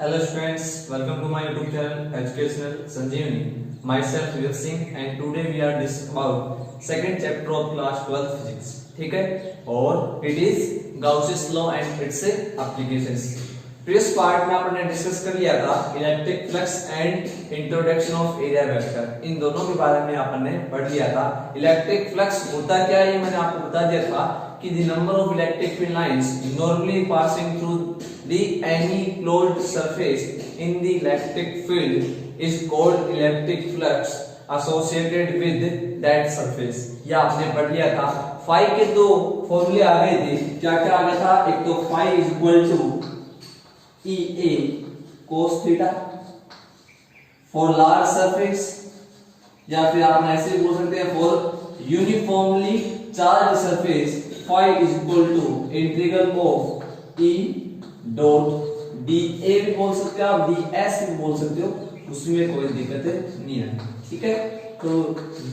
Hello students, welcome to my YouTube channel Educational Sanjeevani. Myself Vivek Singh and today we are discussing about second chapter of class 12 physics. ठीक है, और it is Gauss's law and its applications. Previous part में आपने discuss कर लिया था electric flux and introduction of area vector. इन दोनों के बारे में आपने पढ़ लिया था। इलेक्ट्रिक फ्लक्स होता क्या है ये मैंने आपको बता दिया था कि the number of electric field lines normally passing through the any closed surface in the electric field is called electric flux associated with that surface। ये आपने पढ़ लिया था। फाई के दो फॉर्मूले आ गए थे, क्या क्या आ गया था? एक तो phi is equal to EA cos theta for large surface, या फिर आप ऐसे बोल सकते हैं for uniformly charge surface phi is equal to integral of E dot dA भी बोल सकते हो आप, ds भी बोल सकते हो, उसमें कोई दिक्कत नहीं है। ठीक है, तो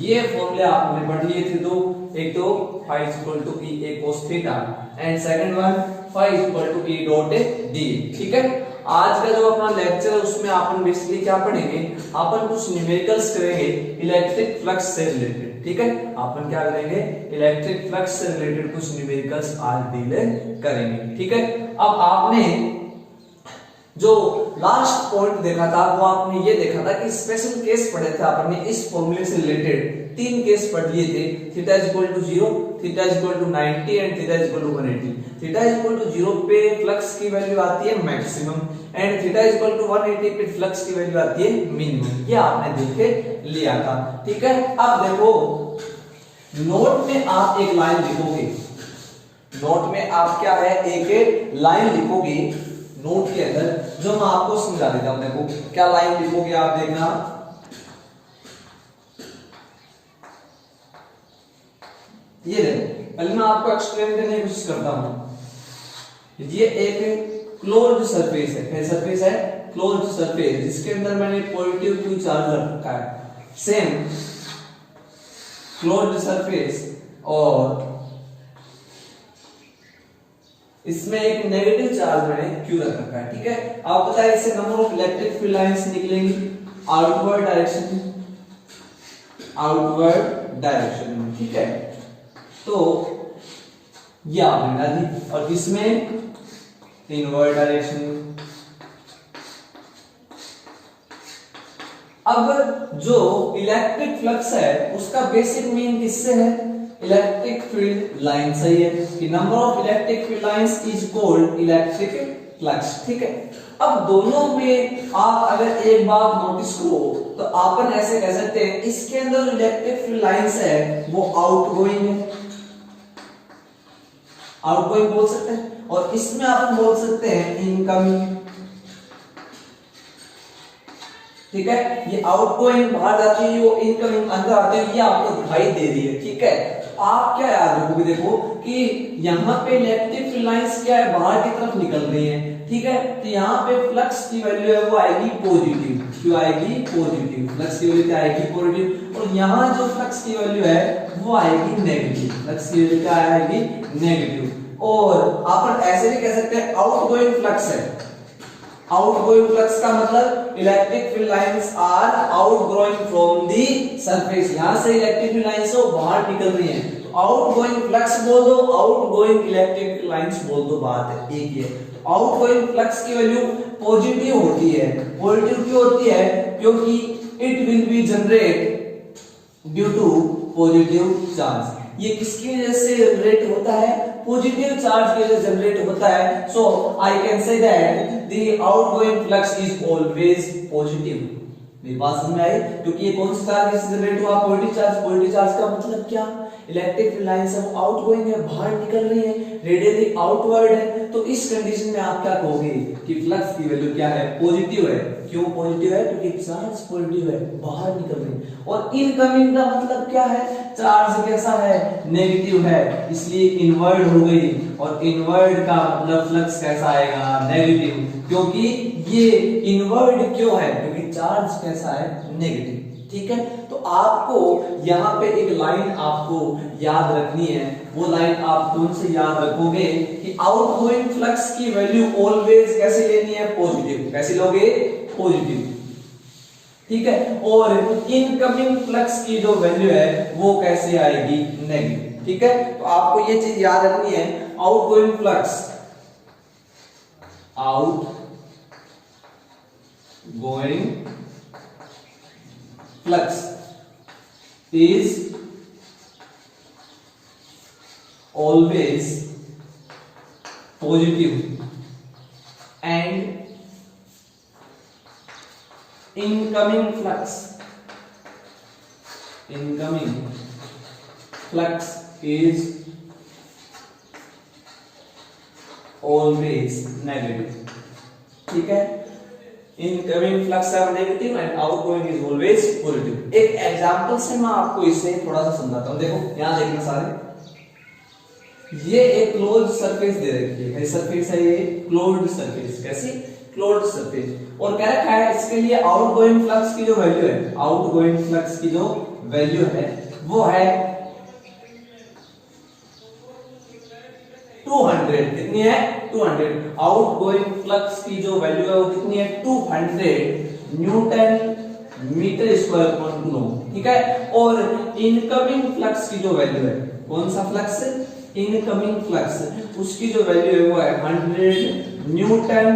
ये फॉर्मूले आपने पढ़ लिए थे दो, एक तो phi is equal to EA cos theta and second one phi is equal to E dot dA। ठीक है, आज का जो अपना लेक्चर है उसमें अपन बेसिकली क्या पढ़ेंगे, अपन कुछ न्यूमेरिकल्स करेंगे इलेक्ट्रिक फ्लक्स से रिलेटेड। ठीक है, अपन क्या करेंगे, इलेक्ट्रिक फ्लक्स से रिलेटेड कुछ न्यूमेरिकल्स आज डील करेंगे। ठीक है, अब आपने जो लास्ट पॉइंट देखा था वो आपने ये देखा था कि स्पेशल केस पढ़े थे आपने इस फॉर्मूले से रिलेटेड। तीन केस पढ़ लिए थे, theta is equal to 0, theta is equal to 90 and theta is equal to 180। Theta is equal to 0 पे फ्लक्स की वैल्यू आती है maximum and theta is equal to 180 पे फ्लक्स की वैल्यू आती है मिनिमम। ये आपने देख लिया था। ठीक है, अब देखो नोट में आप एक लाइन लिखोगे, नोट में आप क्या है एक लाइन लिखोगे नोट के अंदर, जो मैं आपको समझा देता हूं। देखो क्या लाइन लिखोगे आप, देखना ये देखो, पहले मैं आपको एक्सप्लेन करने की कोशिश करता हूं। ये एक क्लोज्ड सरफेस है, सरफेस है क्लोज्ड सरफेस जिसके अंदर मैंने पॉजिटिव क्यू चार्ज रखा है। सेम क्लोज्ड सरफेस और इसमें एक नेगेटिव चार्ज मैंने क्यू रख रखा है। ठीक है, आप बताइए इससे number of electric field lines निकलेंगी आउटवर्ड डायरेक्शन में, आउटवर्ड डायरेक्शन में। ठीक है, तो ये आपने डाल दी, और इसमें इनवर्ड डायरेक्शन में। अब जो इलेक्ट्रिक फ्लक्स है उसका बेसिक मीन किससे है? इलेक्ट्रिक फील्ड लाइन से ही है कि number of electric field lines is called electric flux. ठीक है, अब दोनों में आप अगर एक बात नोटिस करो तो अपन ऐसे कह सकते हैं इसके अंदर इलेक्ट्रिक फील्ड लाइंस है वो आउटगोइंग है, आउटगोइंग बोल सकते हैं, और इसमें अपन बोल सकते हैं इनकमिंग। ठीक है, ये आउटगोइंग बाहर जाती है, वो इनकमिंग अंदर आती है, ये आपको दिखाई दे रही है। ठीक है, आप क्या याद रखोगे, देखो कि यहाँ पे इलेक्ट्रिक फील्ड लाइंस क्या है बाहर की तरफ निकल रही हैं। ठीक है, तो यहाँ पे फ्लक्स की वैल्यू है वो आएगी पॉजिटिव, क्यों आएगी पॉजिटिव, फ्लक्स की वैल्यू क्या आएगी पॉजिटिव, और यहाँ जो फ्लक्स की वैल्यू है वो आएगी नेगेटिव, फ्लक्स की वैल्यू क्या आएगी नेगेटिव। और आप ऐसे भी कह सकते हैं आउटगोइंग फ्लक्स है। आउटगोइंग फ्लक्स का मतलब electric field lines are outgoing from the surface, यहां से इलेक्ट्रिक फील्ड लाइंस वो बाहर निकल रही हैं, तो आउटगोइंग फ्लक्स बोल दो, आउटगोइंग इलेक्ट्रिक फील्ड लाइंस बोल दो, बात एक ही है। तो आउटगोइंग फ्लक्स की वैल्यू पॉजिटिव होती है। पॉजिटिव क्यों होती है? क्योंकि it will be generate due to positive charge. ये किसकी वजह से जनरेट होता है? पॉजिटिव चार्ज की वजह से जनरेट होता है। So I can say that the outgoing flux is always positive. मेरी बात समझ में आई? क्योंकि ये कौन सा चार्ज से जनरेट हुआ? Positive charge. पॉजिटिव चार्ज का मतलब क्या? इलेक्ट्रिक फील्ड लाइंस है वो आउटगोइंग है, बाहर निकल रही है, रेडियली आउटवर्ड है। तो इस कंडीशन में आप क्या कहोगे कि फ्लक्स की वैल्यू क्या है? पॉजिटिव है। क्यों पॉजिटिव है? क्योंकि चार्ज पॉजिटिव है, बाहर निकल रही है। और इनकमिंग का मतलब क्या है? चार्ज कैसा है? नेगेटिव है, इसलिए इनवर्ड हो गई, और इनवर्ड का मतलब फ्लक्स कैसा आएगा? नेगेटिव। क्योंकि ये इनवर्ड क्यों है? क्योंकि चार्ज कैसा है? नेगेटिव। ठीक है, तो आपको यहाँ पे एक लाइन आपको याद रखनी है। वो लाइन आप कौन से याद रखोगे कि आउटगोइंग फ्लक्स की वैल्यू ऑलवेज कैसे लेनी है, पॉजिटिव। कैसे लोगे, पॉजिटिव, ठीक है। और इनकमिंग फ्लक्स की जो वैल्यू है वो कैसे आएगी, नेगेटिव, ठीक है। तो आपको ये चीज याद रखनी है, outgoing flux, outgoing flux is always positive and incoming flux is always negative, ठीक है। Incoming flux are negative and outgoing is always positive. एक एग्जांपल से मैं आपको इसे थोड़ा सा समझाता हूं। देखो यहां देखना सारे, ये एक क्लोज्ड सरफेस दे रखी है, सरफेस है ये क्लोज्ड सरफेस। कैसी, क्लोज्ड सरफेस। और कह रखा है इसके लिए आउटगोइंग फ्लक्स की जो वैल्यू है, आउटगोइंग फ्लक्स की जो वैल्यू है वो है 200। कितनी है, 200। आउटगोइंग फ्लक्स की जो वैल्यू है वो कितनी है, 200 न्यूटन मीटर स्क्वायर पर कूलम, ठीक है। और इनकमिंग फ्लक्स की जो वैल्यू है, कौन सा फ्लक्स, इनकमिंग फ्लक्स, उसकी जो वैल्यू है वो है 100 न्यूटन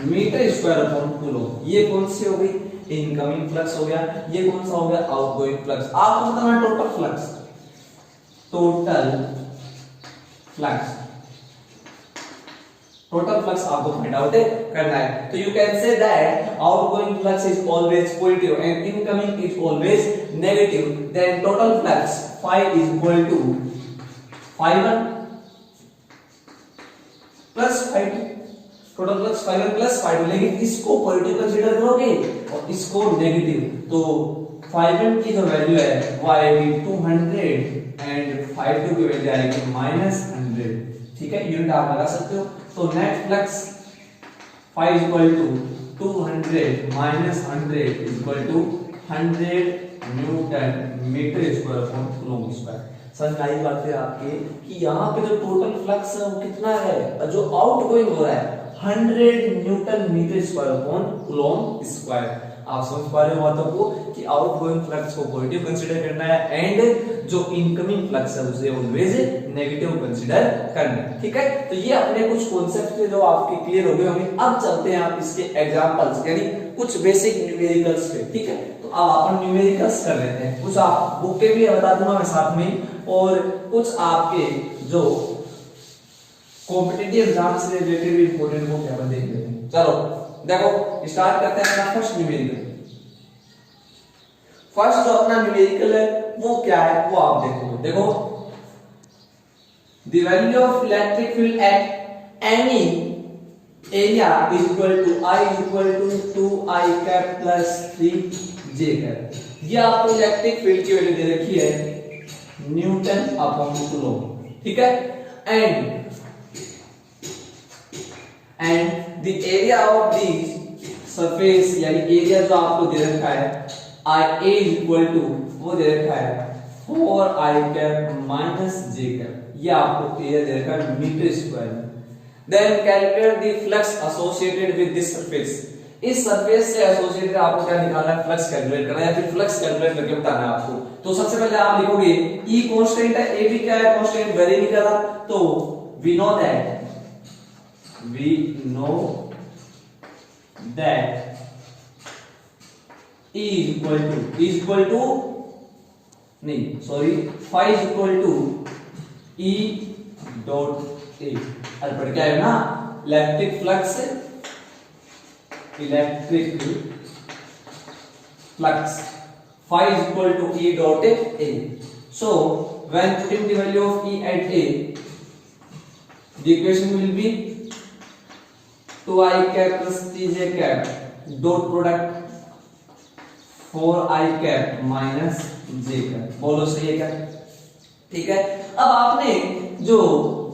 मीटर स्क्वायर पर कूलम। ये कौन सी हो गई, इनकमिंग फ्लक्स हो गया। ये कौन सा हो गया, आउटगोइंग फ्लक्स। आपको बताना टोटल फ्लक्स, टोटल फ्लक्स आपको फाइंड आउट करना है। तो you can say that outgoing flux is always positive and incoming is always negative, then total flux phi is equal to phi1 plus phi2, total flux phi1 plus phi2। लेकिन इसको positive consider करोगे और इसको negative, तो phi1 की जो value है वो आएगी 200 एंड phi2 की वैल्यू आएगी -100, ठीक है। यूनिट आप लगा सकते हो। तो net flux phi is equal to 200 minus 100 is equal to 100 newton metre square पर कूलम स्क्वायर। समझ आई बात है आपके कि यहाँ पे जो टोटल फ्लक्स है वो कितना है, जो आउटगोइंग हो रहा है 100 न्यूटन मीटर स्क्वायर पर कूलम स्क्वायर। आप समझ पा रहे हो बातों को कि आउटगोइंग फ्लक्स को पॉजिटिव कंसीडर करना है एंड जो इनकमिंग फ्लक्स है उसे ऑलवेज नेगेटिव कंसीडर करना है, ठीक है। तो ये अपने कुछ कॉन्सेप्ट थे जो आपके क्लियर हो गए होंगे। अब चलते हैं आप इसके एग्जांपल्स यानी कुछ बेसिक न्यूमेरिकल्स पे, ठीक है। तो अब अपन न्यूमेरिकल्स कर लेते हैं। कुछ आप बुक के भी बता दूंगा मैं साथ में, और कुछ आपके जो कॉम्पिटिटिव एग्जाम से रिलेटेड भी इंपॉर्टेंट हो क्या देख लेते हैं। चलो देखो स्टार्ट करते हैं अपना फर्स्ट न्यूमेरिकल। फर्स्ट जो अपना न्यूमेरिकल है वो क्या है वो आप देखो the value of electric field at any area is equal to I is equal to 2I cap plus 3J cap. ये आपको इलेक्ट्रिक फील्ड की वैल्यू दे रखी है न्यूटन अपॉन कूलम, ठीक है। And the area of the surface यानी area जो आपको दे रखा है I A इक्वल टू वो दे रखा है 4I cap minus J cap. ये आपको एरिया दे रखा है मीटर स्क्वायर में। Then calculate the flux associated with this surface. इस सरफेस से एसोसिएटेड आपको क्या निकालना है, फ्लक्स कैलकुलेट करना है या फिर फ्लक्स कैलकुलेट करके बताना है आपको। तो सबसे पहले आप लिखोगे E कांस्टेंट है, A भी क्या है, कांस्टेंट, वेरी नहीं कर रहा। तो we know that E is equal to नहीं sorry phi is equal to E dot A। Alpha क्या है ना, electric flux phi is equal to E dot A। So when putting the value of E at A, the equation will be 2I cap plus 3J cap dot product 4I cap minus J cap। बोलो सही है क्या, ठीक है। अब आपने जो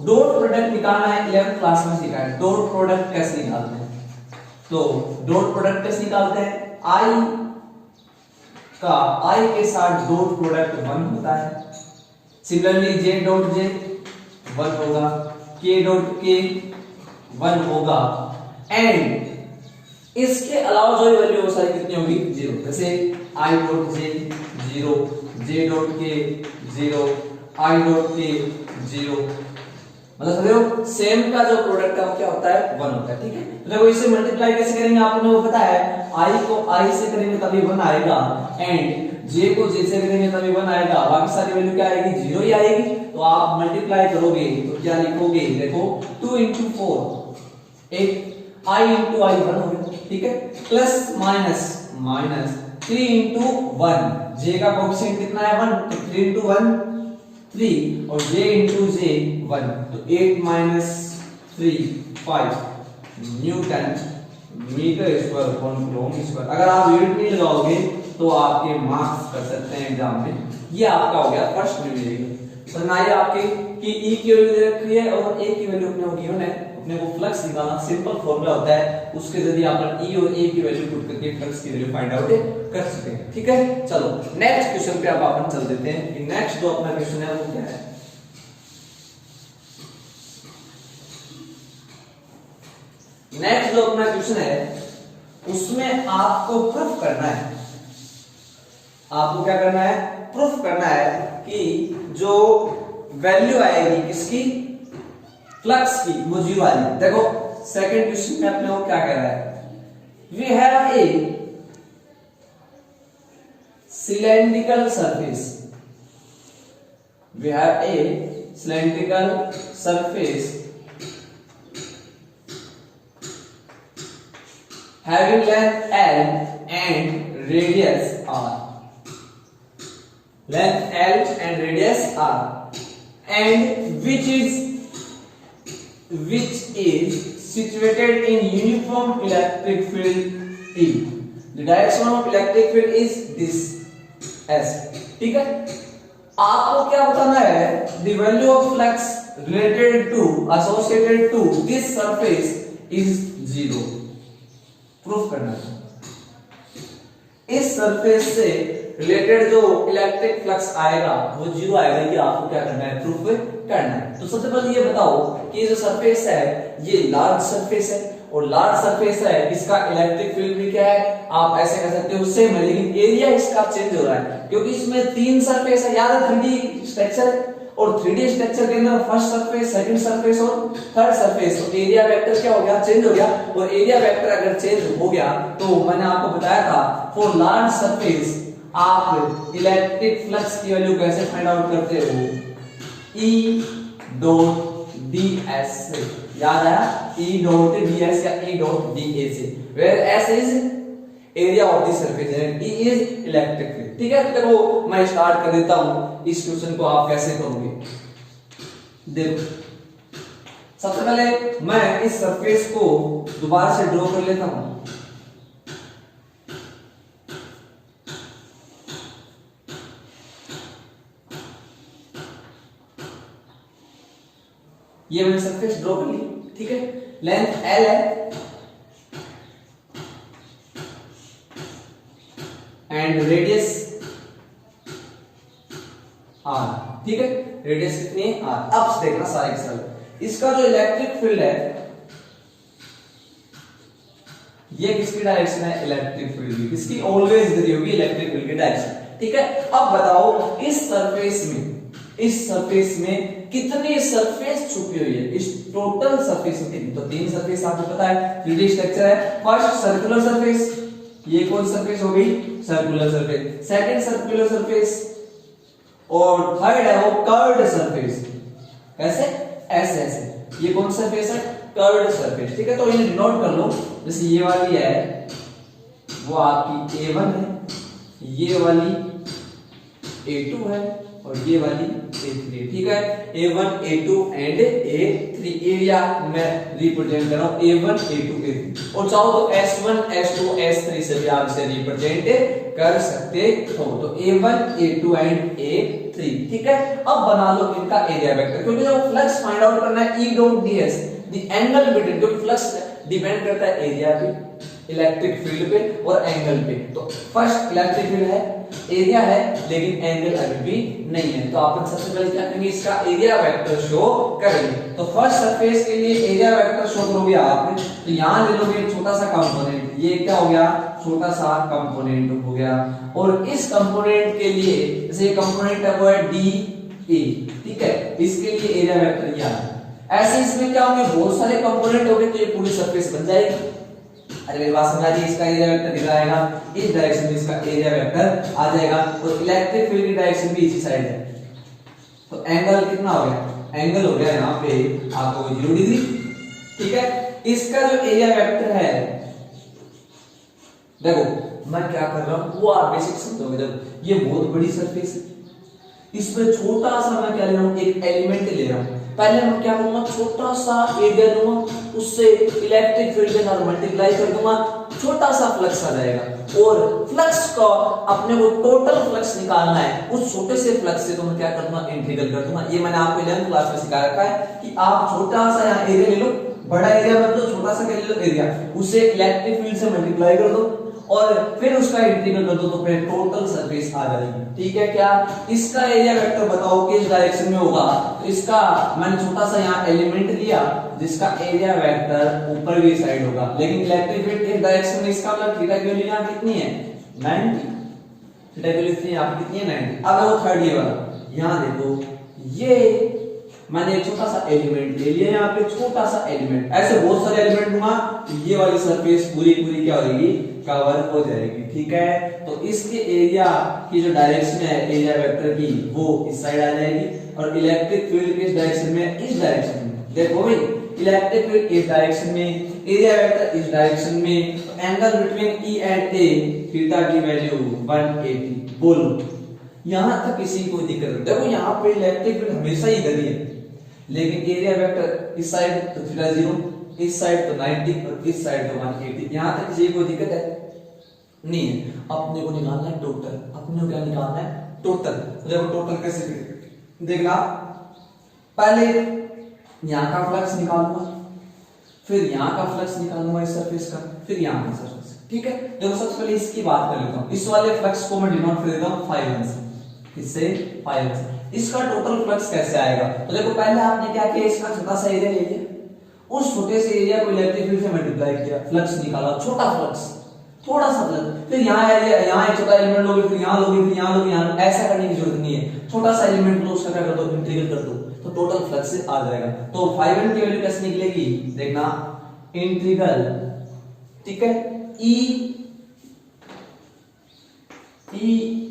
dot product निकालना है 11th क्लास में सीखा है। डॉट प्रोडक्ट कैसे निकालते हैं, तो डॉट प्रोडक्ट कैसे निकालते हैं, I का i के साथ डॉट प्रोडक्ट 1 होता है। सिमिलरली j डॉट j 1 होगा, k डॉट k 1 होगा, एंड इसके अलावा जो वैल्यू हो सारी कितनी होगी 0। जैसे i dot j 0, j dot k 0, i dot k 0, मतलब समझ रहे हो सेम का जो प्रोडक्ट है वो क्या होता है 1 होता है। ठीक है, तो देखो इसे मल्टीप्लाई कैसे करेंगे आपने वो पता है, i को i से करेंगे तभी 1 आएगा, एंड j को j से करेंगे तभी 1 आएगा, बाकी सारी वैल्यू क्या आएगी 0 ही आएगी। तो आप मल्टीप्लाई करोगे तो क्या लिखोगे, देखो 2 into 4 एक i into i 1 हो गया, ठीक है, plus minus minus 3 into 1, j का कोएफिशिएंट कितना है 1, तो 3 into 1 3 और j into j 1, तो 8 minus 3 5 newton metre square upon coulomb square. अगर आप यूनिट नहीं लगाओगे तो आपके मार्क्स कर सकते हैं एग्जाम में। ये आपका हो गया फर्स्ट न्यूमेरिकल। सुनाइए आपके कि E की वैल्यू दे रखी है और A की वैल्यू अपने को गिवन है, अपने को फ्लक्स निकालना सिंपल फॉर्मूला होता है, उसके जरिए अपन E और A की वैल्यू पुट करके फ्लक्स की वैल्यू फाइंड आउट कर सकते हैं। ठीक है, चलो नेक्स्ट क्वेश्चन पे अब अपन चल देते हैं कि नेक्स्ट जो अपना क्वेश्चन है वो क्या है। नेक्स्ट जो अपना क्वेश्चन है उसमें आपको प्रूफ करना है, आपको क्या करना है, प्रूफ करना है कि जो वैल्यू आएगी किसकी, फ्लक्स की, वो 0 आएगी। देखो सेकंड क्वेश्चन में अपने को क्या कह रहा है, we have a cylindrical surface, we have a cylindrical surface having length L and radius R, length L and radius R, and which is situated in uniform electric field E. The direction of electric field is this S. ठीक है, आपको क्या बताना है, the value of flux related to associated to this surface is 0, proof करना है। इस surface से रिलेटेड जो इलेक्ट्रिक फ्लक्स आएगा वो 0 आएगा, ये आपको क्या करना है, प्रूफ करना है। तो सबसे पहले ये बताओ कि जो सरफेस है ये लार्ज सरफेस है, और लार्ज सरफेस है इसका इलेक्ट्रिक फील्ड भी क्या है, आप ऐसे कह सकते हो सेम है, लेकिन एरिया इसका चेंज हो रहा है क्योंकि इसमें 3 सरफेस है, याद है 3D स्ट्रक्चर है, और 3D स्ट्रक्चर के अंदर फर्स्ट सरफेस, सेकंड सरफेस और थर्ड सरफेस, तो एरिया वेक्टर क्या हो गया, चेंज हो गया। और एरिया वेक्टर अगर चेंज हो गया तो मैंने आपको बताया था फॉर लार्ज सरफेस आप इलेक्ट्रिक फ्लक्स की वैल्यू कैसे फाइंड आउट करते हो, E डॉट ds से, याद आया, E डॉट ds या E डॉट da से, where s is area of the surface and E is electric field. ठीक है, तो मैं स्टार्ट कर देता हूं इस क्वेश्चन को, आप कैसे करोगे देखो। सबसे पहले मैं इस सरफेस को दोबारा से ड्रॉ कर लेता हूं। ये मैंने सरफेस ड्रॉ कर ली, ठीक है, लेंथ L है एंड रेडियस R, ठीक है, रेडियस कितनी है R। अब देखना सारे के सारे, इसका जो इलेक्ट्रिक फील्ड है ये किसकी डायरेक्शन है, इलेक्ट्रिक फील्ड की, किसकी, ऑलवेज इधर होगी इलेक्ट्रिक फील्ड की डायरेक्शन। ठीक है, अब बताओ इस सरफेस में कितनी सरफेस छुपी हुई है, इस टोटल सरफेस में। तो 3 सरफेस आपको पता है, 3D स्ट्रक्चर है, फर्स्ट सर्कुलर सरफेस, ये कौन सरफेस हो गई, circular surface, second circular surface, और थर्ड है वो कर्व्ड सरफेस, कैसे, ऐसे ऐसे, ये कौन सरफेस है, कर्व्ड सरफेस। ठीक है, तो इन्हें नोट कर लो, जैसे ये वाली है वो आपकी A1 है, ये वाली A2 है, और ये वाली A3। ठीक है, A1 A2 and A3 area मैं रिप्रेजेंट कर रहा हूं A1 A2 A3, और चाहो तो S1 S2 S3 से भी आप इसे रिप्रेजेंट कर सकते हो। तो A1 A2 एंड A3। ठीक है, अब बना लो इनका एरिया वेक्टर, क्योंकि जब फ्लक्स फाइंड आउट करना है E dot ds, the angle between, क्योंकि फ्लक्स डिपेंड करता है एरिया पे, इलेक्ट्रिक फील्ड पे और एंगल पे। तो फर्स्ट इलेक्ट्रिक फील्ड है, एरिया है, लेकिन एंगल अभी भी नहीं है। तो आप सबसे पहले क्या करेंगे, इसका एरिया वेक्टर शो करेंगे। तो फर्स्ट सरफेस के लिए एरिया वेक्टर शो करोगे आप, तो यहां ले लोगे एक छोटा सा कंपोनेंट, ये क्या हो गया, छोटा सा कंपोनेंट हो गया। और इस कंपोनेंट के लिए जैसे ये कंपोनेंट है वो है डी ए, ठीक है, इसके लिए एरिया वेक्टर ये है। ऐसे इसमें क्या होंगे, बहुत सारे कंपोनेंट होंगे, तो ये पूरी सरफेस बन जाएगी। अरे मेरी बात समझ आ रही है, इसका एरिया वेक्टर दिखाएगा इस डायरेक्शन में, इसका एरिया वेक्टर आ जाएगा। और इलेक्ट्रिक फील्ड की डायरेक्शन भी इसी साइड है। तो एंगल कितना हो गया, एंगल हो गया यहाँ पे आपको 0 डिग्री, ठीक है। इसका जो एरिया वेक्टर है, देखो मैं क्या कर रहा हूं वो आप बेसिक समझोगे। जब ये बहुत बड़ी सरफेस है, इसमें छोटा सा मैं क्या ले रहा हूं, एक एलिमेंट ले रहा हूं। पहले मैं क्या करूंगा, छोटा सा एरिया लूंगा, उससे इलेक्ट्रिक फील्ड के साथ मल्टीप्लाई कर दूंगा, छोटा सा फ्लक्स आ जाएगा। और फ्लक्स को अपने को टोटल फ्लक्स निकालना है, उस छोटे से फ्लक्स से तो मैं क्या करूंगा, इंटीग्रल कर दूंगा। ये मैंने आपको 11th क्लास में सिखा रखा है कि आप छोटा सा यहाँ एरिया ले लो, बड़ा एरिया मत लो, छोटा सा ले लो एरिया, उसे इलेक्ट्रिक फील्ड से मल्टीप्लाई कर दो और फिर उसका इंटीग्रल कर दो, तो फिर टोटल सरफेस आ जाएगी, ठीक है। क्या इसका एरिया वेक्टर बताओ किस डायरेक्शन में होगा, तो इसका मैंने छोटा सा यहाँ एलिमेंट लिया जिसका एरिया वेक्टर ऊपर की साइड होगा, लेकिन इलेक्ट्रिक फील्ड इस डायरेक्शन में, इसका मतलब थीटा की वैल्यू यहाँ कितनी है, 90, थीटा की वैल्यू कितनी है 90। अब वो थर्ड ये वाला, यहाँ देखो ये मैंने एक छोटा सा एलिमेंट ले लिया, यहाँ पे छोटा सा एलिमेंट, ऐसे बहुत सारे एलिमेंट लूंगा तो ये वाली सरफेस पूरी पूरी क्या हो जाएगी, कवर हो जाएगी, ठीक है। तो इसके एरिया की जो डायरेक्शन है एरिया वेक्टर की, वो इस साइड आ जाएगी। और इलेक्ट्रिक फील्ड किस डायरेक्शन में, इस डायरेक्शन में। देखो भाई इलेक्ट्रिक फील्ड इस डायरेक्शन में, एरिया वेक्टर इस डायरेक्शन में, तो angle between E and A, theta की वैल्यू 180। बोलो यहां तक किसी को दिक्कत है? देखो यहाँ पे इलेक्ट्रिक फील्ड हमेशा ही इधर ही है, लेकिन एरिया वेक्टर इस साइड तो थीटा 0, इस साइड तो 90 और इस साइड तो 180। यहां तक किसी को दिक्कत है? नहीं है। अपने को निकालना है टोटल, अपने को क्या निकालना है, टोटल। तो देखो टोटल कैसे देखना, पहले यहां का फ्लक्स निकालूंगा, फिर यहां का फ्लक्स निकालूंगा इस सरफेस का, फिर यहां का सरफेस, ठीक है। देखो सबसे पहले इसकी बात कर लेता हूं, इस वाले फ्लक्स को मैं डिनोट कर देता हूं 5 से, इससे 5 से। इसका टोटल फ्लक्स कैसे आएगा, तो देखो पहले आपने क्या किया, इसका छोटा सा एरिया ले लिया, उस छोटे से एरिया को इलेक्ट्रिक फील्ड से मल्टीप्लाई किया, फ्लक्स निकाला, छोटा फ्लक्स, थोड़ा सा फ्लक्स, फिर यहाँ एरिया, यहाँ एक छोटा एलिमेंट लोगे, फिर यहाँ लोगे, फिर यहाँ लोगे, यहाँ ऐसा करने की जरूरत नहीं है। छोटा सा एलिमेंट लो, उसका क्या कर दो, इंटीग्रल कर दो, तो टोटल फ्लक्स से आ जाएगा। तो 5n की वैल्यू कैसे निकलेगी, देखना, इंटीग्रल, ठीक है, E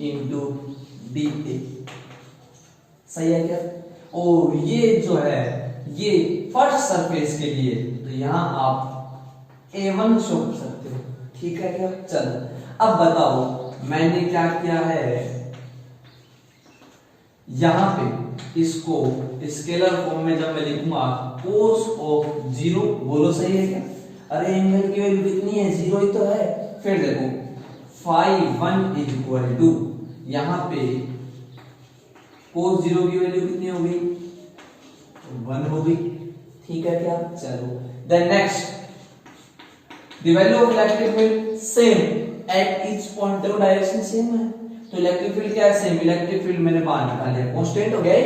इंटू dA, सही है क्या। और ये जो है ये फर्स्ट सरफेस के लिए, तो यहां आप A1 शो कर सकते हो, ठीक है क्या। चलो अब बताओ मैंने क्या किया है, यहां पे इसको स्केलर फॉर्म में जब मैं लिखूंगा cos ऑफ 0, बोलो सही है क्या। अरे एंगल की वैल्यू कितनी है, 0 ही तो है। फिर देखो φ1 इज इक्वल टू, यहां पे cos 0 की वैल्यू कितनी हो गई, 1 हो गई, ठीक है क्या। चलो then next, the value of electric field same at each point, देखो डायरेक्शन सेम है, तो इलेक्ट्रिक फील्ड क्या है, सेम। इलेक्ट्रिक फील्ड मैंने बाहर निकाल लिया, कांस्टेंट हो गया,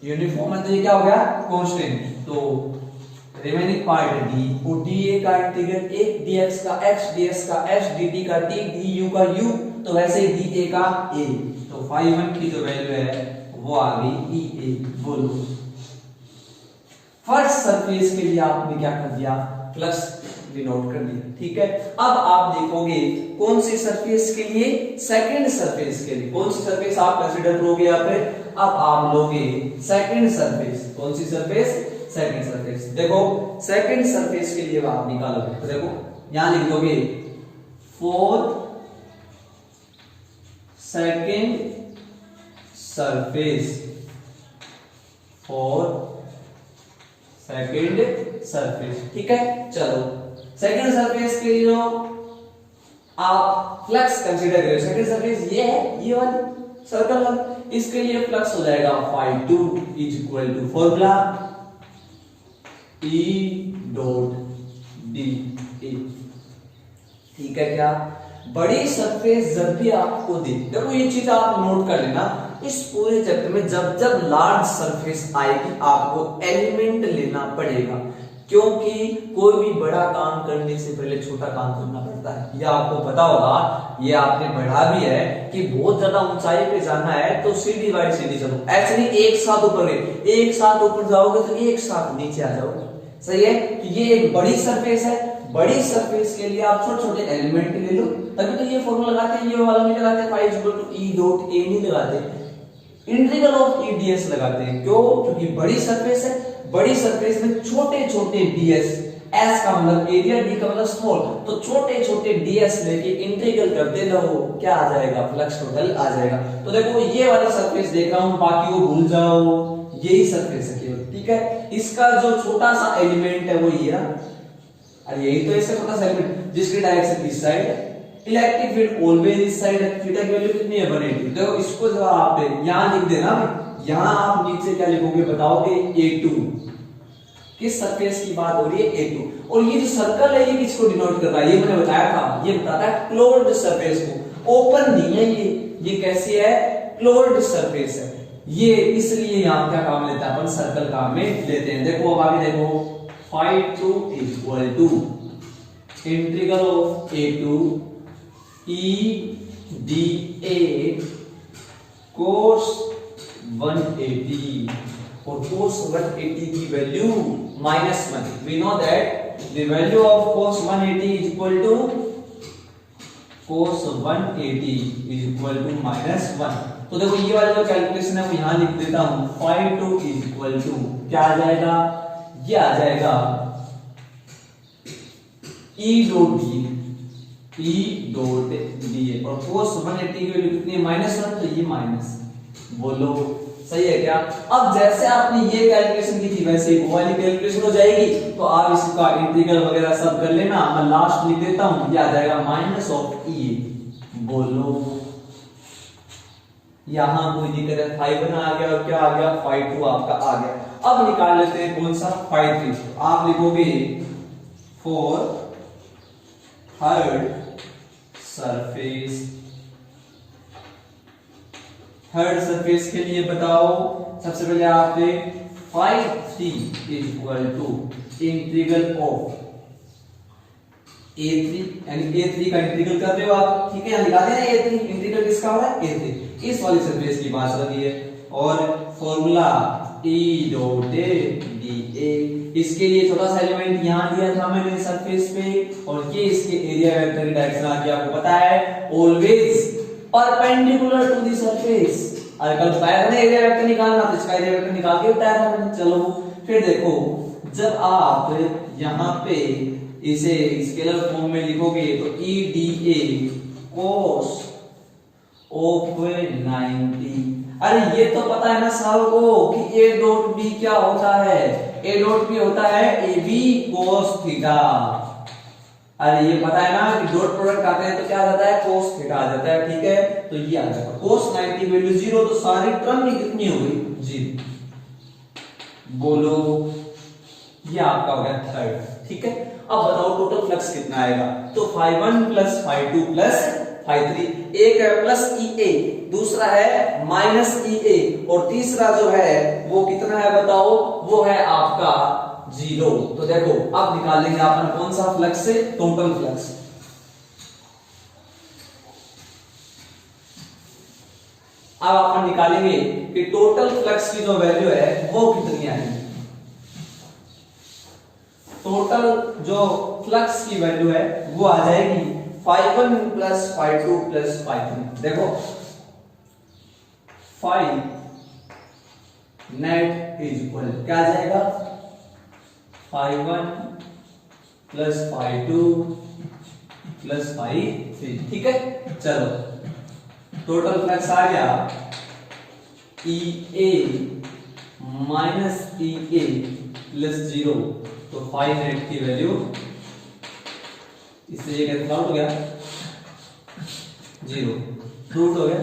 यूनिफॉर्म है, तो ये क्या हो गया, कांस्टेंट। तो रिमेनिंग पार्ट है डी, और डीए का इंटीग्रल एक, dx का x, ds का h, dt का t, du का u, तो वैसे ही dA का a। तो φ1 की जो वैल्यू है वो आ गई EA। बोलो फर्स्ट सरफेस के लिए आपने क्या कर दिया, प्लस डिनोट कर दिया, ठीक है। अब आप देखोगे कौन सी सरफेस के लिए, सेकंड सरफेस के लिए, कौन सी सरफेस आप कंसीडर करोगे यहाँ पे, अब आप लोगे सेकंड सरफेस। कौन सी सरफेस, सेकंड सरफेस। देखो सेकंड सरफेस के लिए आप निकालोगे, तो देखो यहां लिख दोगे fourth second surface, for second surface, ठीक है। चलो सेकंड सरफेस के लिए जो आप फ्लक्स कंसीडर करें, सेकंड सरफेस ये है, ये वाली सर्कल वाला, इसके लिए फ्लक्स हो जाएगा φ2 is equal to formula E dot D A, ठीक है क्या? बड़ी सरफेस जब भी आपको दे, देखो ये चीज आप नोट कर लेना, इस पूरे चैप्टर में जब जब लार्ज सरफेस आएगी आपको एलिमेंट लेना पड़ेगा, क्योंकि कोई भी बड़ा काम करने से पहले छोटा काम करना पड़ता है। ये आपको पता होगा, ये आपने पढ़ा भी है कि बहुत ज्यादा ऊंचाई पे जाना है तो सीधी बाई सीधी चलो, ऐसे नहीं एक साथ ऊपर गए, एक साथ ऊपर जाओगे तो एक साथ नीचे आ जाओगे। सही है? ये एक बड़ी सरफेस है, बड़ी सरफेस के लिए आप छोटे छोटे एलिमेंट ले लो, तभी तो ये फॉर्मूला लगाते हैं, ये वाला नहीं लगाते, phi equal to E dot A नहीं लगाते, इंटीग्रल ऑफ ई डीएस लगाते हैं। क्यों? क्योंकि बड़ी सरफेस है, बड़ी सरफेस में छोटे छोटे डीएस, एस का मतलब एरिया, डी का मतलब स्मॉल, तो छोटे छोटे डीएस लेके इंटीग्रल करते रहो, क्या आ जाएगा? फ्लक्स टोटल आ जाएगा। तो देखो ये वाला सरफेस देख रहा हूं, बाकी को भूल जाओ, यही सरफेस है केवल। ठीक है, इसका जो छोटा सा एलिमेंट है वो ये ना, अरे यही तो इसका छोटा सा एलिमेंट जिसकी डायरेक्शन इस साइड है, इलेक्ट्रिक फील्ड ऑलवेज इस साइड है, थीटा की वैल्यू कितनी है? 180। देखो इसको जब आप यहां लिख देना, यहां आप नीचे क्या लिखोगे बताओगे? A2। किस सरफेस की बात हो रही है? A2। और ये जो सर्कल है ये किसको डिनोट कर रहा है? ये मैंने बताया था, ये बताता है क्लोज्ड सरफेस को, ओपन नहीं है ये कैसी है? क्लोज्ड सरफेस है ये, इसलिए यहां क्या काम लेता है? अपन सर्कल काम में लेते हैं। देखो अब आगे देखो, phi2 equal to integral of A2 E dA cos 180, और cos 180 की value -1। We know that the value of cos 180 is equal to cos 180 is equal to -1। तो देखो ये वाला जो कैलकुलेशन है वो यहां लिख देता हूं, phi2 is equal to क्या आ जाएगा? ये आ जाएगा E dot D, E dot D, और cos 180 की वैल्यू कितनी है? -1, तो ये माइनस, बोलो सही है क्या? अब जैसे आपने ये कैलकुलेशन की थी वैसे वो वाली कैलकुलेशन हो जाएगी, तो आप इसका इंटीग्रल वगैरह सब कर लेना। मैं लास्ट लिख देता हूं, ये आ जाएगा माइनस ऑफ E, बोलो यहां कोई दिक्कत है? phi1 आ गया और क्या आ गया? phi2 आपका आ गया। अब निकाल लेते हैं कौन सा? phi3। आप लिखोगे for third surface, third surface के लिए बताओ, सबसे पहले आपने phi3 is equal to integral of A3, यानी A3 का इंटीग्रल कर रहे हो आप, ठीक है? यहां लिखा देना A3, इंटीग्रल किसका हो रहा है? A3, इस वाली सरफेस की बात चल रही है। और फॉर्मूला E डॉट dA, इसके लिए छोटा सा एलिमेंट यहां दिया था मैंने सरफेस पे, और ये इसके एरिया वेक्टर की डायरेक्शन आ गया, आपको पता है always perpendicular to the surface. अरे कल बताया था ना एरिया वेक्टर निकालना, तो इसका एरिया वेक्टर निकाल के बताया था मैंने। चलो फिर देखो, जब आप यहां पे इसे स्केलर फॉर्म में लिखोगे तो E dA cos ऑफ 90, अरे ये तो पता है ना सबको कि A डॉट B क्या होता है? A डॉट B होता है AB cos थीटा। अरे ये पता है ना कि डॉट प्रोडक्ट आते हैं तो क्या आ जाता है? cos थीटा आ जाता है, ठीक है? तो ये आ जाएगा cos 90 वैल्यू 0, तो सारी टर्म ही कितनी हो गई? 0, बोलो ये आपका हो गया थर्ड। ठीक है, अब बताओ टोटल फ्लक्स कितना आएगा? तो phi1 plus phi2 plus phi3, एक है प्लस EA, दूसरा है माइनस EA, और तीसरा जो है वो कितना है बताओ? वो है आपका 0। तो देखो अब निकालेंगे अपन कौन सा फ्लक्स से? Total flux. अब अपन निकालेंगे कि टोटल फ्लक्स की जो वैल्यू है वो कितनी आएगी। टोटल जो फ्लक्स की वैल्यू है वो आ जाएगी phi1 plus phi2 plus phi3। देखो phi नेट इज इक्वल क्या आ जाएगा? phi1 plus phi2 plus phi3। ठीक है, चलो टोटल फ्लक्स आ गया EA माइनस EA प्लस 0, तो phi नेट की वैल्यू इससे ये कैंसिल आउट हो गया, 0 रूट हो गया।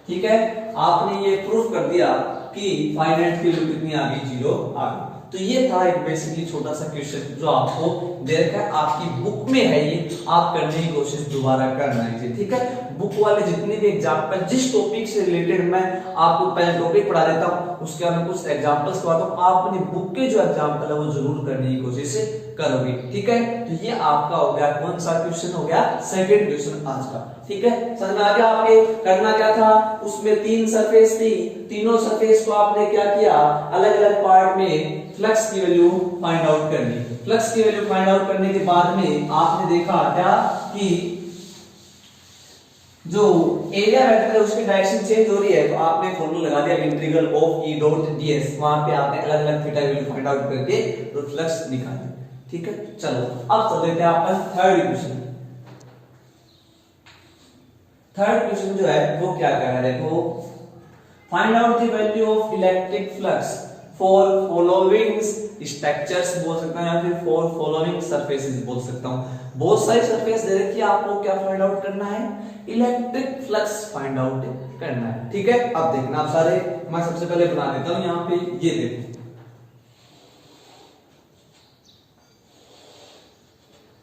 ठीक है, आपने ये प्रूफ कर दिया कि phi नेट की वैल्यू कितनी आ गई? 0 आ गई। तो ये था एक बेसिकली छोटा सा क्वेश्चन जो आपको दे रखा है, आपकी बुक में है, ये आप करने की कोशिश दोबारा करना है, ठीक है। बुक वाले जितने भी एग्जाम्पल, जिस टॉपिक से रिलेटेड मैं आपको पहले टॉपिक पढ़ा देता हूँ, उसके बाद मैं कुछ एग्जाम्पल्स पढ़ाता हूँ, आप अपनी बुक के जो एग्जाम्पल है वो जरूर करने की कोशिश करोगे, ठीक है। तो ये आपका हो गया कौन सा क्वेश्चन हो गया, सेकंड क्वेश्चन आज का, ठीक है। समझ में आ गया आपके करना क्या था, उसमें 3 सरफेस थी, तीनों सरफेस को आपने क्या किया, अलग अलग पार्ट में फ्लक्स की वैल्यू फाइंड आउट करनी। फ्लक्स की वैल्यू फाइंड आउट करने के बाद में आपने देखा क्या कि जो एरिया वेक्टर है उसकी डायरेक्शन चेंज हो रही है, तो आपने फॉर्मूला लगा दिया integral of E dot DS, वहां पे आपने अलग अलग थीटा वैल्यू फाइंड आउट करके तो फ्लक्स निकाली, ठीक है। चलो अब चल लेते हैं अपन थर्ड क्वेश्चन। थर्ड क्वेश्चन जो है वो क्या कह रहा है, देखो, find out the value of electric flux for following structures बोल सकता हूं, या फिर फॉर फॉलोइंग सरफेसेस बोल सकता हूं। बहुत सारी सरफेस दे रखी है, आपको क्या फाइंड आउट करना है, इलेक्ट्रिक फ्लक्स फाइंड आउट करना है, ठीक है। अब देखना आप सारे, मैं सबसे पहले बना देता हूं यहां पे, ये देखो,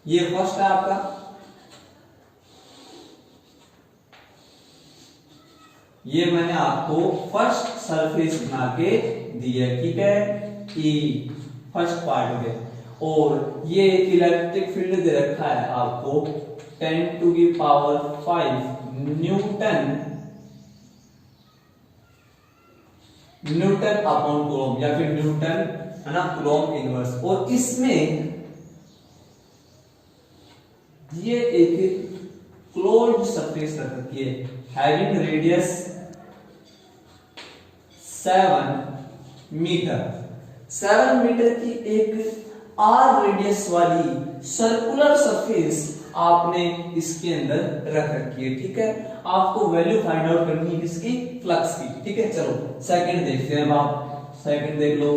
ये फर्स्ट है आपका, ये मैंने आपको फर्स्ट सरफेस बना के दी है, ठीक है, ई फर्स्ट पार्ट में, और ये एक इलेक्ट्रिक फील्ड दे रखा है आपको 10 to the power 5 newton upon coulomb, या फिर न्यूटन है ना कूलम इनवर्स, और इसमें ये एक क्लोज्ड सरफेस रख रखी है हैविंग रेडियस 7 मीटर, 7 मीटर की एक आर रेडियस वाली सर्कुलर सरफेस आपने इसके अंदर रख रखी है, ठीक है। आपको वैल्यू फाइंड आउट करनी है किसकी, फ्लक्स की, ठीक है। चलो सेकंड देखते हैं, आप सेकंड देख लो,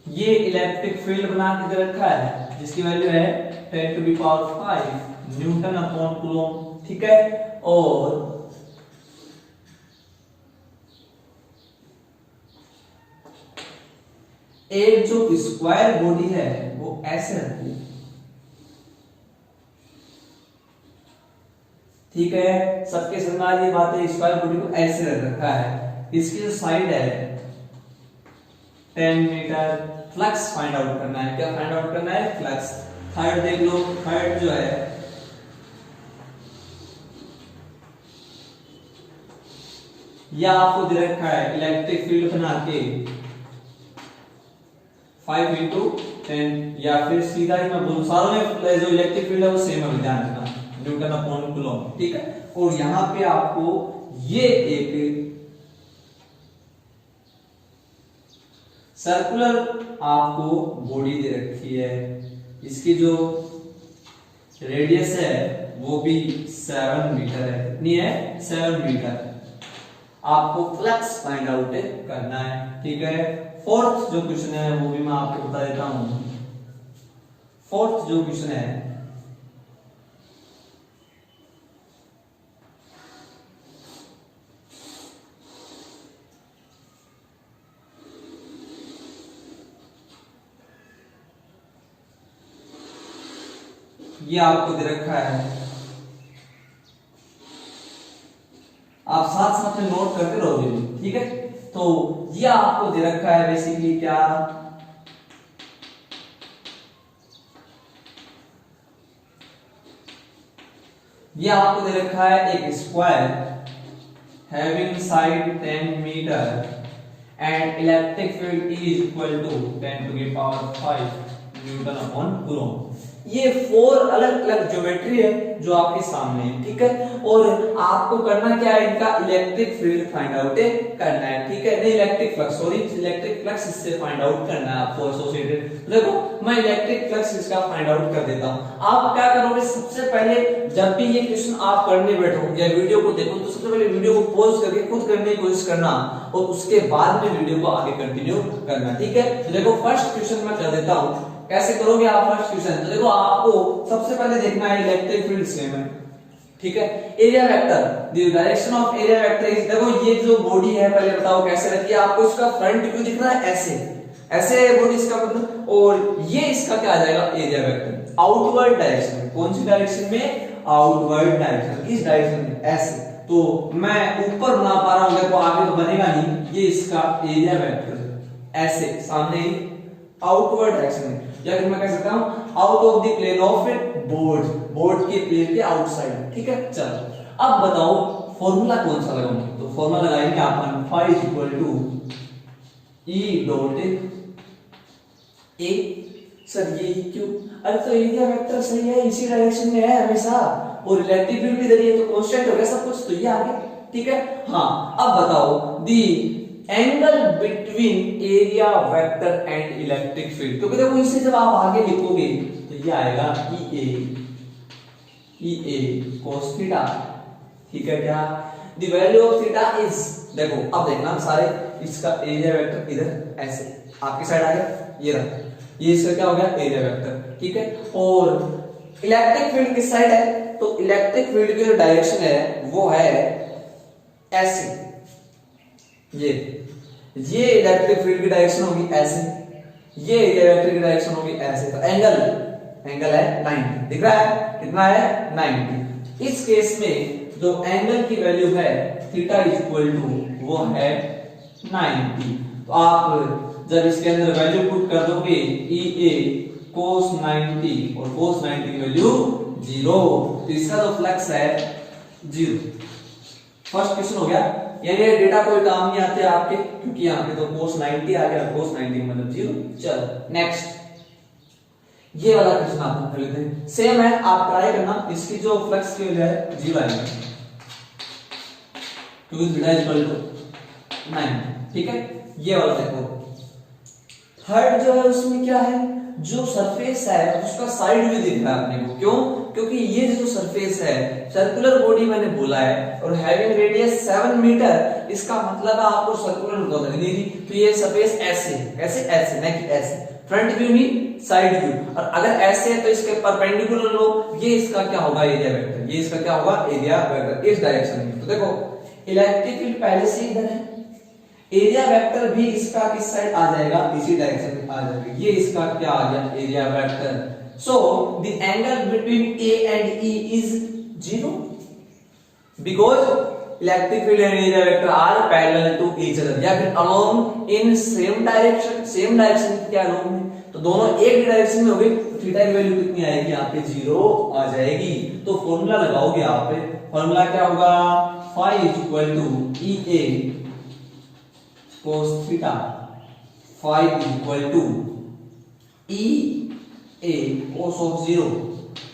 ये इलेक्ट्रिक फील्ड बना के दे रखा है जिसकी वैल्यू है 10 to the power 5 newton upon coulomb, ठीक है। और एक जो स्क्वायर बॉडी है वो ऐसे रखी है, ठीक है। सबके समझ आ रही बात है, स्क्वायर बॉडी को ऐसे रख रखा है, इसकी जो साइड है 10 मीटर, फ्लक्स फाइंड आउट करना है, क्या फाइंड आउट करना है, फ्लक्स। थर्ड देख लो, थर्ड जो है या आपको दे रखा है इलेक्ट्रिक फील्ड बना के 5 into 10, या फिर सीधा ही मैं बोलूं, सारों में जो इलेक्ट्रिक फील्ड है वो सेम है, ध्यान रखना, न्यूटन अपॉन कूलम, ठीक है। और यहां पे आपको ये एक सर्कुलर आपको बॉडी दे रखी है, इसकी जो रेडियस है वो भी 7 मीटर है, कितनी है, 7 मीटर। आपको फ्लक्स फाइंड आउट करना है, ठीक है। फोर्थ जो क्वेश्चन है वो भी मैं आपको बता देता हूं। फोर्थ जो क्वेश्चन है ये आपको दे रखा है, आप साथ साथ में नोट करते रहोगे, ठीक है। तो ये आपको दे रखा है बेसिकली क्या, ये आपको दे रखा है एक square having side 10 metre and electric field is equal to 10 to the power 5 newton upon coulomb. ये 4 अलग अलग ज्योमेट्री है जो आपके सामने है, ठीक है। और आपको करना क्या है, इनका इलेक्ट्रिक फील्ड फाइंड आउट करना है, ठीक है। नहीं electric flux, sorry electric flux इससे फाइंड आउट करना है आपको एसोसिएटेड। देखो मैं इलेक्ट्रिक फ्लक्स इसका फाइंड आउट कर देता हूं। आप क्या करोगे, सबसे पहले जब भी ये क्वेश्चन आप करने बैठो या वीडियो को देखो तो सबसे पहले वीडियो को पॉज करके खुद करने की कोशिश करना, और उसके बाद में वीडियो को आगे कंटिन्यू करना, ठीक है। तो देखो फर्स्ट क्वेश्चन मैं कर देता हूं, कैसे करोगे आप फर्स्ट क्वेश्चन? तो देखो आपको सबसे पहले देखना है इलेक्ट्रिक फील्ड सेम है, ठीक है। Area vector, the direction of area vector is, देखो ये जो बॉडी है पहले बताओ कैसे रहती है, आपको इसका फ्रंट व्यू दिख रहा है ऐसे, ऐसे बॉडी इसका मतलब, और ये इसका क्या आ जाएगा एरिया वेक्टर आउटवर्ड डायरेक्शन में। कौन सी डायरेक्शन में? आउटवर्ड डायरेक्शन, इस डायरेक्शन में ऐसे। तो मैं ऊपर बना पा रहा हूं, देखो आगे तो बनेगा नहीं, ये इसका एरिया वेक्टर ऐसे सामने ही आउटवर्ड डायरेक्शन में, या फिर मैं कह सकता हूं out of the plane of board, board के प्लेन के आउटसाइड, ठीक है। चलो अब बताओ फॉर्मूला कौन सा लगाऊंगे? तो फॉर्मूला लगाएंगे अपन phi equal to E dot A. Sir ये क्यों? अरे तो एरिया वेक्टर सही है, इसी डायरेक्शन में है हमेशा, और रिलेटिव फील्ड इधर ही है, तो कांस्टेंट हो गया सब कुछ, तो ये आ गया, ठीक है। हाँ अब बताओ दी angle between area vector and electric field, क्योंकि देखो इसे जब आप आगे लिखोगे तो ये आएगा ई ए cos थीटा, ठीक है क्या? The value of theta is, देखो अब देखना सारे, इसका एरिया वेक्टर इधर ऐसे आपकी साइड आ गया, ये रहा, ये इसका क्या हो गया एरिया वेक्टर, ठीक है। और इलेक्ट्रिक फील्ड किस साइड है? तो इलेक्ट्रिक फील्ड की जो डायरेक्शन है वो है ऐसे, ये इलेक्ट्रिक फील्ड की डायरेक्शन होगी ऐसे, ये एरिया वेक्टर की डायरेक्शन होगी ऐसे, तो एंगल है 90, दिख रहा है कितना है 90। इस केस में जो एंगल की वैल्यू है थीटा इज इक्वल टू वो है 90। तो आप जब इसके अंदर वैल्यू पुट कर दोगे ई ए cos 90 और cos 90 की वैल्यू 0, तो इसका जो फ्लक्स है 0। फर्स्ट क्वेश्चन हो गया, यानी ये डेटा कोई काम नहीं आते आपके, क्योंकि यहाँ पे तो cos 90 आ गया, cos 90 मतलब 0। चलो नेक्स्ट ये वाला क्वेश्चन आप कर लेते हैं, सेम है, आप ट्राई करना, इसकी जो फ्लक्स की वैल्यू है 0 आएगी, क्योंकि थीटा इज इक्वल टू 9, ठीक है। ये वाला देखो, थर्ड जो है उसमें क्या है, जो सरफेस है उसका साइड व्यू दिख रहा है अपने को, क्यों? क्योंकि ये जो सरफेस है सर्कुलर बॉडी मैंने बोला है, और हैविंग रेडियस 7 मीटर, इसका मतलब है आपको सर्कुलर बता देनी थी, तो ये सरफेस ऐसे ऐसे ऐसे नहीं कि ऐसे, फ्रंट व्यू नहीं साइड व्यू, और अगर ऐसे है तो इसके परपेंडिकुलर लो, ये इसका क्या होगा एरिया वेक्टर, ये इसका क्या होगा एरिया वेक्टर इस डायरेक्शन में। तो देखो इलेक्ट्रिक फील्ड पहले से इधर है, एरिया वेक्टर भी इसका किस साइड आ जाएगा, इसी डायरेक्शन में आ जाएगा, ये इसका क्या आ गया area vector. So the angle between A and E is 0 because electric field and area vector are parallel to each other, या फिर along in same direction, same direction क्या अलोंग में, तो दोनों एक डायरेक्शन में होंगे, तो थीटा की वैल्यू कितनी आएगी यहाँ पे 0 आ जाएगी। तो फॉर्मूला लगाओगे आप, फॉर्मूला क्या होगा, phi is equal to E A cos theta, phi is equal to e a cos of 0,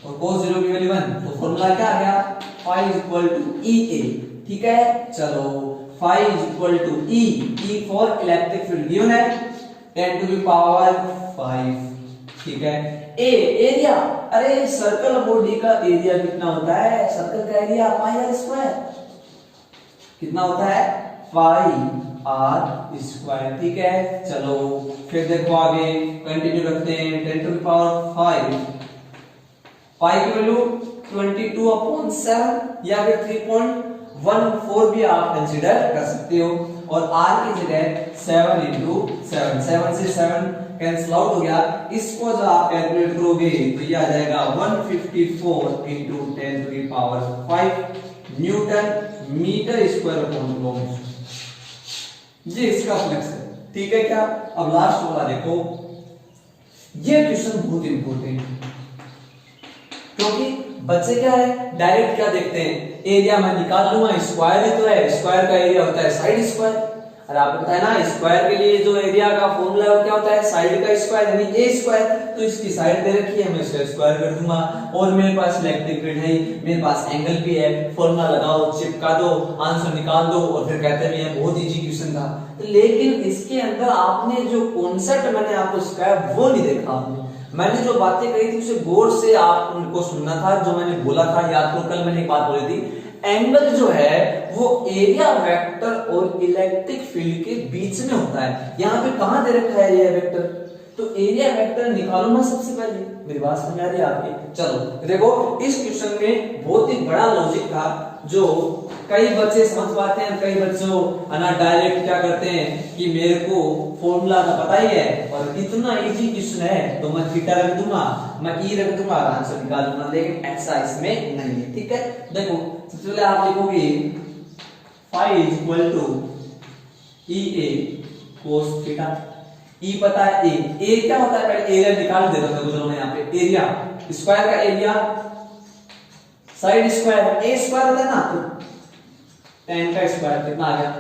और cos 0 की वैल्यू 1, तो फॉर्मूला क्या आ गया, phi is equal to e a, ठीक है। चलो phi is equal to e for electric field given है 10 to the power 5, ठीक है। ए एरिया, अरे सर्कल बॉडी का एरिया कितना होता है, सर्कल का एरिया पाई आर स्क्वायर, कितना होता है पाई आर स्क्वायर, ठीक है। चलो फिर देखो आगे कंटिन्यू रखते हैं, 10 to the power 5, पाई की वैल्यू 22/7 या फिर 3.14 भी आप कंसीडर कर सकते हो, और r की जगह 7 into 7, 7 से 7 कैंसिल आउट हो गया, इसको जब आप कैलकुलेट करोगे तो ये आ जाएगा 154 into 10 to the power 5 newton metre square upon coulomb, ये इसका फ्लक्स है, ठीक है क्या। अब लास्ट वाला देखो, ये क्वेश्चन बहुत इंपॉर्टेंट है, क्योंकि बच्चे क्या है डायरेक्ट क्या देखते हैं, एरिया मैं निकाल लूंगा, स्क्वायर ही तो है, स्क्वायर का एरिया होता है साइड स्क्वायर, और आपको पता है ना स्क्वायर के लिए जो एरिया का फॉर्मूला है वो क्या होता है साइड का स्क्वायर यानी ए स्क्वायर, तो इसकी साइड दे रखी है, मैं इसका स्क्वायर कर दूंगा, और मेरे पास इलेक्ट्रिक फील्ड है, मेरे पास एंगल भी है, फॉर्मूला लगाओ, चिपका दो, आंसर निकाल दो, और फिर कहते भी हैं बहुत इजी क्वेश्चन था। लेकिन इसके अंदर आपने जो कॉन्सेप्ट मैंने आपको सिखाया वो नहीं देखा आपने, मैंने जो बातें कही थी उसे गौर से आप उनको सुनना था, जो मैंने बोला था याद करो, कल मैंने एक बात बोली थी, एंगल जो है वो एरिया वेक्टर और इलेक्ट्रिक फील्ड के बीच में होता है। यहाँ पे कहां दे रखा है एरिया वेक्टर, तो एरिया वेक्टर निकालो ना सबसे पहले। मेरी बात समझ आ रही है आपकी? चलो देखो, इस क्वेश्चन में बहुत ही बड़ा लॉजिक था जो कई बच्चे समझ पाते हैं, कई बच्चों ना डायरेक्ट क्या करते हैं कि मेरे को फॉर्मूला तो पता ही है और इतना इजी क्वेश्चन है तो मैं थीटा रख दूंगा, मैं ई रख दूंगा, आंसर निकाल दूंगा, लेकिन ऐसा इसमें नहीं है। ठीक है, देखो सबसे पहले आप लिखोगे phi is equal to E A cos theta. E पता है ए क्या होता है, पहले एरिया निकाल देता था गुजरो में। यहाँ पे एरिया, स्क्वायर का एरिया, साइड स्क्वायर, ए स्क्वायर होता है ना, तो 10 का स्क्वायर कितना आ गया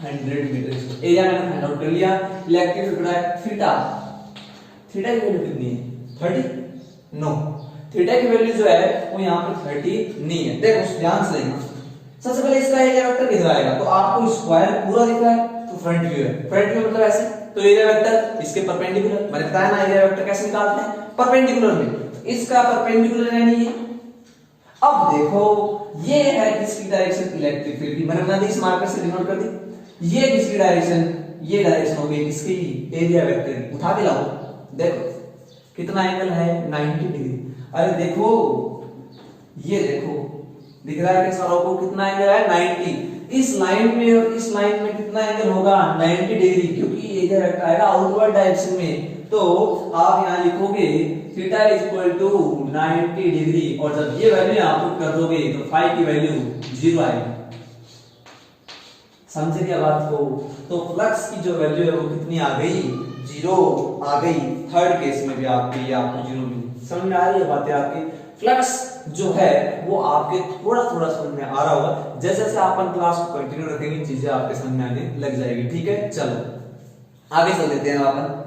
100 मीटर। एरिया मैंने फाइंड आउट कर लिया। इलेक्ट्रिक फील्ड है थीटा, थीटा की वैल्यू कितनी है 30? नो, थीटा की वैल्यू जो है वो यहाँ पे 30 नहीं है। देखो ध्यान से देखना, सबसे पहले इसका एरिया वेक्टर किधर आएगा, तो आपको स्क्वायर पूरा दिख रहा है तो फ्रंट व्यू है, फ्रंट व्यू मतलब ऐसे, तो एरिया वेक्टर इसके परपेंडिकुलर, मैंने बताया ना एरिया वेक्टर कैसे निकालते हैं, परपेंडिकुलर में, तो इसका परपेंडिकुलर है नहीं है। अब देखो ये है किसकी डायरेक्शन, इलेक्ट्रिक फील्ड की, मैंने बता दी इस मार्कर से डिनोट कर दी। ये किसकी डायरेक्शन, ये डायरेक्शन हो गई किसकी, एरिया वेक्टर की। उठा के लाओ, देखो कितना एंगल है 90 डिग्री। अरे देखो ये देखो दिख रहा है कि सारों को कितना एंगल है 90। इस लाइन में और इस लाइन में कितना एंगल होगा 90 डिग्री, क्योंकि एरिया वेक्टर आएगा आउटवर्ड डायरेक्शन में। तो आप यहां लिखोगे theta is equal to 90 degree, और जब ये वैल्यू यहां पुट कर दोगे तो फाई की वैल्यू 0 आएगी। समझे क्या बात को? तो फ्लक्स की जो वैल्यू है वो कितनी आ गई, 0 आ गई। थर्ड केस में भी आपको ये आपको 0 मिली। समझ में आ रही है बातें आपकी? फ्लक्स जो है वो आपके थोड़ा थोड़ा समझ में आ रहा होगा, जैसे जैसे अपन क्लास को कंटिन्यू रखेंगे चीजें आपके समझ में आने लग जाएगी। ठीक है, चलो आगे चल देते हैं। अपन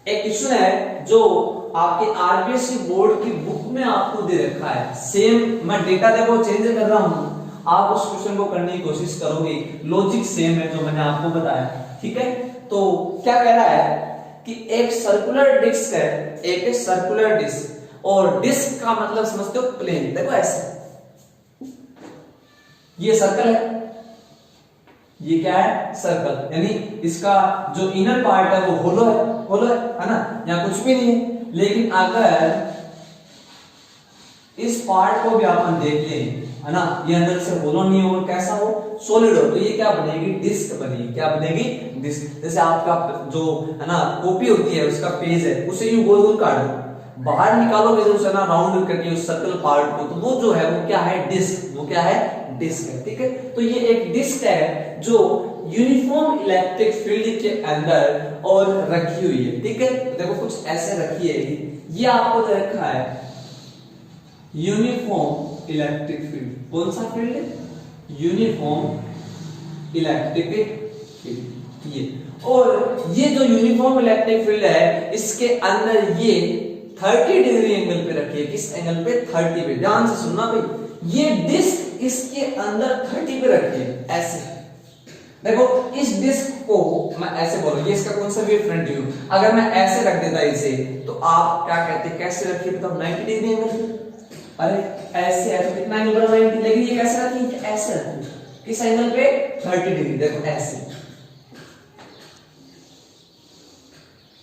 एक क्वेश्चन है जो आपके आरबीएससी बोर्ड की बुक में आपको दे रखा है, सेम मैं डेटा देखो चेंज कर रहा हूं, आप उस क्वेश्चन को करने की कोशिश करोगे, लॉजिक सेम है जो मैंने आपको बताया। ठीक है, तो क्या कह रहा है कि एक सर्कुलर डिस्क है, एक सर्कुलर डिस्क, और डिस्क का मतलब समझते हो प्लेन। देखो ऐसे ये सर्कल है, ये क्या है सर्कल, यानी इसका जो इनर पार्ट है वो होलो है, होलो है ना, यहाँ कुछ भी नहीं है। लेकिन अगर इस पार्ट को भी अपन देख लें, है ना, ये अंदर से होलो नहीं हो, कैसा हो, सॉलिड हो, तो ये क्या बनेगी, डिस्क बनेगी। क्या बनेगी, डिस्क। जैसे आपका जो है ना कॉपी होती है उसका पेज है, उसे यूं गोल गोल काट दो, बाहर निकालोगे जो उसे ना राउंड करके उस सर्कल पार्ट को, तो वो जो है वो क्या है, डिस्क, वो क्या है, डिस्क है। ठीक है, तो ये एक डिस्क है जो यूनिफॉर्म इलेक्ट्रिक फील्ड के अंदर और रखी हुई है। ठीक है, तो देखो कुछ ऐसे रखी है, ये आपको दे रखा है यूनिफॉर्म इलेक्ट्रिक फील्ड। कौन सा फील्ड है, यूनिफॉर्म इलेक्ट्रिक फील्ड। ये और ये जो यूनिफॉर्म इलेक्ट्रिक फील्ड है इसके अंदर ये 30 डिग्री एंगल पे रखी है। किस एंगल पे, 30 पे। ध्यान से सुनना भाई, ये डिस्क इसके अंदर 30 पे रखी है, ऐसे। देखो इस डिस्क को मैं ऐसे बोलूं, ये इसका कौन सा व्यू, फ्रंट व्यू। अगर मैं ऐसे रख देता इसे, तो आप क्या कहते हैं, कैसे रखिए बताओ, 90 डिग्री एंगल पे। अरे ऐसे है तो कितना एंगल बना 90, लेकिन ये कैसे रखी, ऐसे रखी, किस एंगल पे, 30 डिग्री। देखो ऐसे,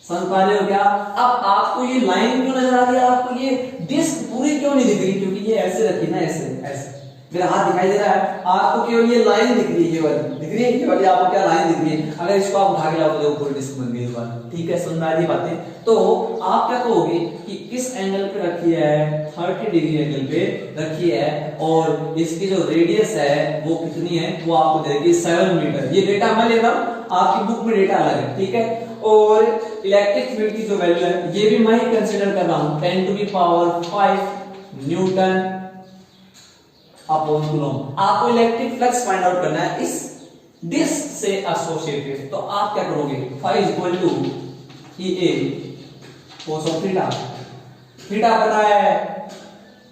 समझ पा रहे हो क्या? अब आपको ये लाइन क्यों नजर आ रही है, आपको ये डिस्क पूरी क्यों नहीं दिख रही, क्योंकि ये ऐसे रखी ना, ऐसे ऐसे मेरा हाथ दिखाई दे रहा है आपको, केवल ये लाइन दिख रही है, केवल दिख रही है, केवल आपको क्या लाइन दिख रही है। अगर इसको आप उठा के लाओ तो पूरी डिस्क बन गई बात। ठीक है, समझ में आ रही बातें? तो आप क्या कहोगे कि किस एंगल पे रखी है, 30 डिग्री एंगल पे रखी है, और इसकी जो रेडियस है वो कितनी है, वो आपको देगी 7 मीटर। ये डेटा मैं ले रहा हूं, आपकी बुक में डेटा अलग है। ठीक है, और इलेक्ट्रिक फील्ड की जो वैल्यू है ये भी मैं ही कंसीडर कर रहा हूं, 10⁵ न्यूटन अपॉन कूलम। आपको इलेक्ट्रिक फ्लक्स फाइंड आउट करना है इस डिस्क से एसोसिएटेड, तो आप क्या करोगे, phi is equal to EA cos of theta. Theta पता है,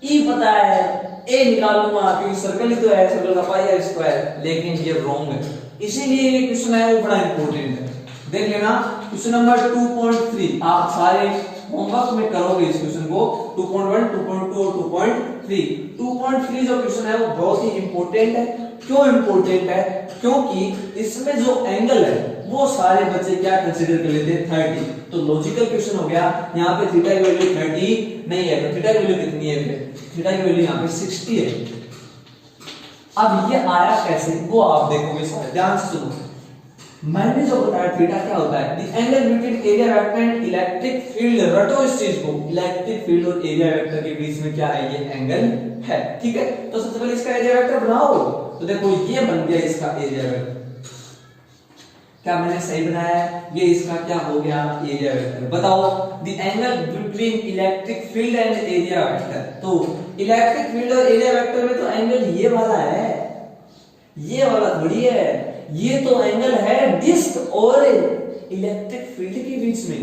E पता है, A निकालूंगा क्योंकि सर्कल ही तो है, सर्कल का पाई है स्क्वायर, लेकिन ये रॉन्ग है, इसीलिए ये क्वेश्चन है वो बड़ा इंपॉर्टेंट है। देख लेना क्वेश्चन नंबर 2.3, आप सारे होमवर्क में करोगे इस क्वेश्चन को, 2.1, 2.2 और 2.3 2.3 2.3 जो क्वेश्चन है वो बहुत ही इंपॉर्टेंट है। क्यों इंपॉर्टेंट है? क्योंकि इसमें जो एंगल है वो सारे बच्चे क्या कंसीडर कर लेते हैं 30। तो लॉजिकल क्वेश्चन हो गया। यहाँ पे थीटा की वैल्यू 30 नहीं है, तो थीटा की वैल्यू कितनी है? थीटा की वैल्यू यहाँ पे 60 है। अब ये आया कैसे वो आप देखोगे, सारे ध्यान से सुनो। मैंने जो बताया थीटा क्या होता है, the angle between area vector and electric field. रटो इस चीज को, इलेक्ट्रिक फील्ड और एरिया वेक्टर के बीच में क्या है? ये एंगल है। ठीक है, तो सबसे पहले इसका एरिया वेक्टर बनाओ। तो देखो ये बन गया इसका एरिया वेक्टर। क्या मैंने सही बनाया है? ये इसका क्या हो गया? Area vector. बताओ the angle between electric field and area vector. तो इलेक्ट्रिक फील्ड और एरिया वेक्टर में तो एंगल ये वाला है, ये वाला थोड़ी है। ये तो एंगल है डिस्क और इलेक्ट्रिक फील्ड के बीच में।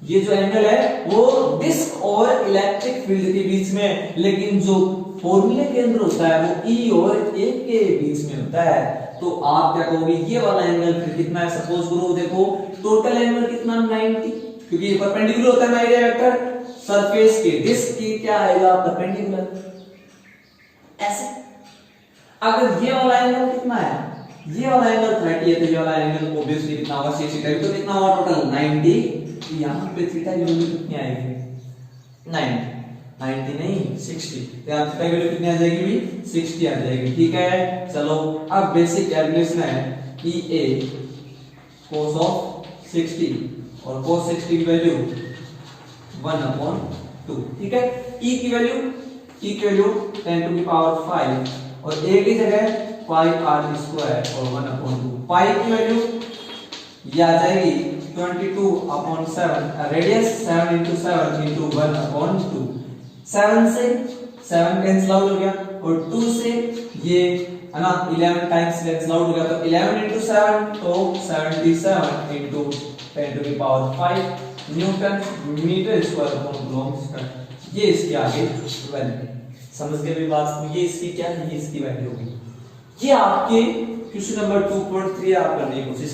ये जो एंगल है वो डिस्क और इलेक्ट्रिक फील्ड के बीच में, लेकिन जो फॉर्मूले के अंदर होता है वो ई और ए के बीच में होता है। तो आप क्या कहोगे? ये वाला एंगल फिर कितना है? सपोज करो देखो टोटल एंगल कितना 90, क्योंकि ये परपेंडिकुलर होता है ना एरिया वेक्टर सरफेस के, डिस्क की क्या आएगा? परपेंडिकुलर। ऐसे अगर ये वाला एंगल कितना है? ये वाला एंगल 30 है, तो ये वाला एंगल ऑब्वियसली कितना होगा? 60। तो कितना हुआ टोटल? 90। यहाँ पे थीटा की वैल्यू कितनी आएगी? 90 नहीं 60। तो यहाँ थीटा की वैल्यू कितनी आ जाएगी? 60 आ जाएगी। ठीक है, चलो अब बेसिक कैलकुलेशन है। EA cos ऑफ 60 और cos 60 की वैल्यू 1/2। ठीक है, E की वैल्यू 10 टू द पावर 5 और A की जगह पाई r स्क्वायर और 1/2। पाई की वैल्यू ये आ जाएगी 22/7। Radius 7 into 7 into 1/2। 7 से 7 कैंसिल आउट हो गया और 2 से ये है ना 11 टाइम्स कैंसिल आउट हो गया, तो 11 into 7 तो 77 into 10 to the power 5 newton metre square upon coulomb. ये इसके आगे वैल्यू समझ गए भी बात। ये इसकी क्या है? ये इसकी वैल्यू होगी। ये आपके क्वेश्चन नंबर 2.3 आप करने की कोशिश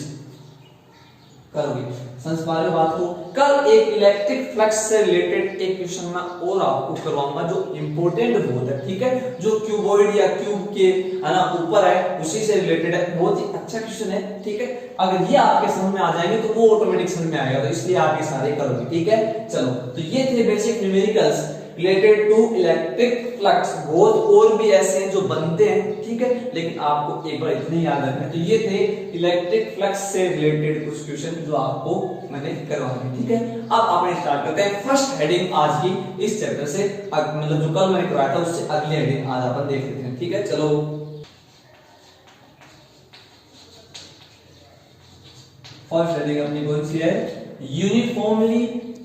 करोगे। समझ पा रहे हो बात को? कल एक इलेक्ट्रिक फ्लक्स से रिलेटेड एक क्वेश्चन मैं और आपको करवाऊंगा जो इंपॉर्टेंट बहुत है। ठीक है, जो क्यूबॉइड या क्यूब के है ना ऊपर है उसी से रिलेटेड है, बहुत ही अच्छा क्वेश्चन है। ठीक है, अगर ये आपके समझ में आ जाएंगे तो वो ऑटोमेटिक समझ में आएगा, तो इसलिए आप ये सारे करोगे। ठीक है, चलो तो ये थे basic numericals related to electric flux. बहुत और भी ऐसे हैं जो बनते हैं। ठीक है, लेकिन आपको एक बार इतने याद रखना है। तो ये थे इलेक्ट्रिक फ्लक्स से रिलेटेड कुछ क्वेश्चन जो आपको मैंने करवाए। ठीक है, अब આપણે स्टार्ट करते हैं फर्स्ट हेडिंग आज की इस चैप्टर से, मतलब जो कल मैंने करवाया था उससे अगली हेडिंग आज अपन देख लेते हैं। ठीक है, चलो फर्स्ट हेडिंग अपनी कौन सी है? Uniformly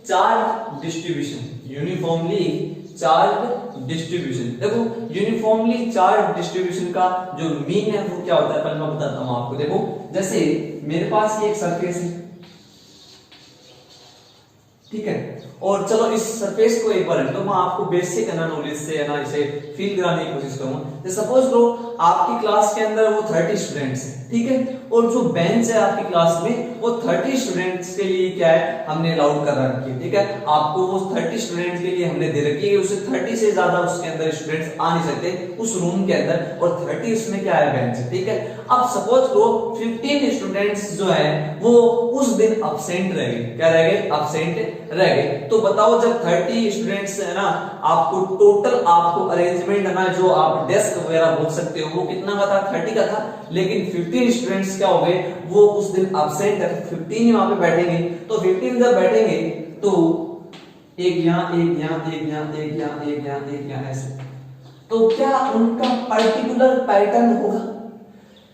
charge distribution. Uniformly charge distribution. देखो यूनिफॉर्मली चार्ज डिस्ट्रीब्यूशन का जो मीन है वो क्या होता है पहले मैं बताता हूं आपको। देखो जैसे मेरे पास ये एक सरफेस है, ठीक है, और चलो इस सरफेस को एक बार तो मैं आपको बेसिक नॉलेज से है ना इसे फील कराने की कोशिश करूंगा। सपोज करो आपकी क्लास के अंदर वो 30 स्टूडेंट्स हैं, ठीक है, और जो बेंच है आपकी क्लास में वो 30 स्टूडेंट्स के लिए क्या है हमने अलाउड कर रखी है। ठीक है, आपको वो 30 स्टूडेंट्स के लिए हमने दे रखी है, उससे 30 से ज्यादा उसके अंदर स्टूडेंट्स आ नहीं सकते उस रूम के अंदर, और 30 उसमें क्या है बेंच है। ठीक है, अब सपोज करो 15 स्टूडेंट्स जो है वो उस दिन अब्सेंट रह गए। क्या रह गए? अब्सेंट रह गए। तो बताओ जब 30 स्टूडेंट्स है ना, आपको टोटल आपको अरेंजमेंट है ना जो आप डेस्क वगैरह बोल सकते हो वो कितना का था? 30 का था, लेकिन 15 स्टूडेंट्स क्या हो गए वो उस दिन अब्सेंट है, 15 ही वहां पे बैठेंगे। तो 15 जब बैठेंगे तो एक यहाँ एक यहाँ एक यहाँ एक यहाँ एक यहाँ एक यहाँ ऐसे, तो क्या उनका पर्टिकुलर पैटर्न होगा?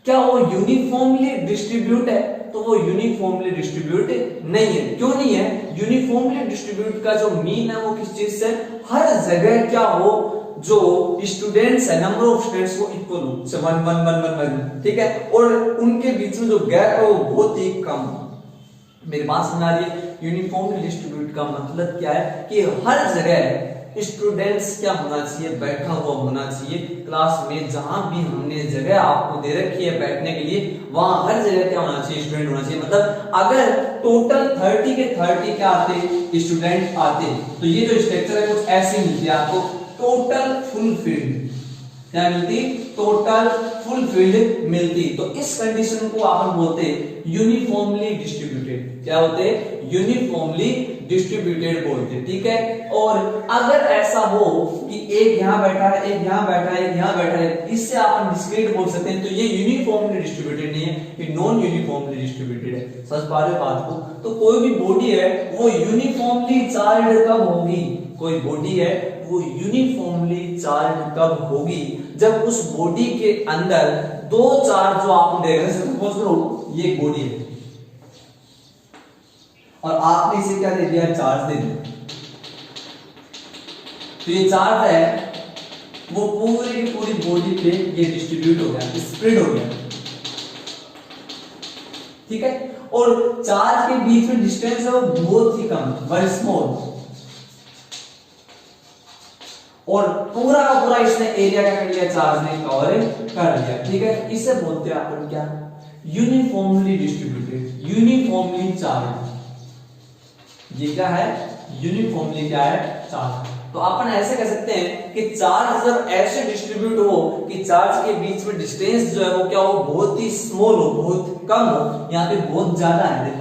क्या वो यूनिफॉर्मली डिस्ट्रीब्यूट है? तो वो यूनिफॉर्मली डिस्ट्रीब्यूट नहीं है। क्यों नहीं है? यूनिफॉर्मली डिस्ट्रीब्यूट का जो मीन है वो किस चीज से? हर जगह क्या हो जो स्टूडेंट्स है नंबर ऑफ स्टूडेंट्स वो इक्वल हो, 1 1 1 1 1, ठीक है, और उनके बीच में जो गैप है वो बहुत ही कम हो। मेरी बात समझ आ रही है? यूनिफॉर्मली डिस्ट्रीब्यूट का मतलब क्या है कि हर जगह स्टूडेंट्स क्या होना चाहिए? बैठा हुआ होना चाहिए क्लास में। जहां भी हमने जगह आपको दे रखी है बैठने के लिए वहां हर जगह क्या होना चाहिए? स्टूडेंट होना चाहिए। मतलब अगर टोटल 30 के 30 क्या आते? स्टूडेंट आते, तो ये जो स्ट्रक्चर है कुछ ऐसे मिलती है आपको। टोटल फुलफिल्ड, क्या मिलती, टोटल फुलफिल्ड मिलती। तो इस कंडीशन को अपन बोलते हैं यूनिफॉर्मली डिस्ट्रीब्यूटेड, क्या होते हैं, यूनिफॉर्मली डिस्ट्रीब्यूटेड बोलते हैं, ठीक है। और अगर ऐसा हो कि एक यहां बैठा है, एक यहां बैठा है, एक यहां बैठा है, इससे अपन डिस्क्रीट बोल सकते हैं, तो ये यूनिफॉर्मली डिस्ट्रीब्यूटेड नहीं है, ये नॉन यूनिफॉर्मली डिस्ट्रीब्यूटेड है। समझ पा रहे हो बात को? तो कोई भी बॉडी है वो यूनिफॉर्मली चार्ज कब होगी, कोई बॉडी है वो यूनिफॉर्मली चार्ज कब होगी, जब उस बॉडी के अंदर दो चार्ज जो आप देख रहे हैं, सपोज करो ये एक बॉडी है और आपने इसे क्या दे दिया, चार्ज दे दिया, तो ये चार्ज है वो पूरी की पूरी बॉडी पे ये डिस्ट्रीब्यूट हो गया, स्प्रेड हो गया, ठीक है। और चार्ज के बीच में डिस्टेंस है वो बहुत ही कम, वेरी स्मॉल, और पूरा का पूरा इसने एरिया क्या कर लिया, चार्ज ने कवर कर लिया, ठीक है। इसे बोलते हैं अपन क्या, यूनिफॉर्मली डिस्ट्रीब्यूटेड, यूनिफॉर्मली चार्ज। ये क्या है, यूनिफॉर्मली क्या है, चार्ज। तो अपन ऐसे कह सकते हैं कि चार्ज जब ऐसे डिस्ट्रीब्यूट हो कि चार्ज के बीच में डिस्टेंस जो है वो क्या हो, बहुत ही स्मॉल हो, बहुत कम हो, यहाँ पे बहुत ज्यादा है,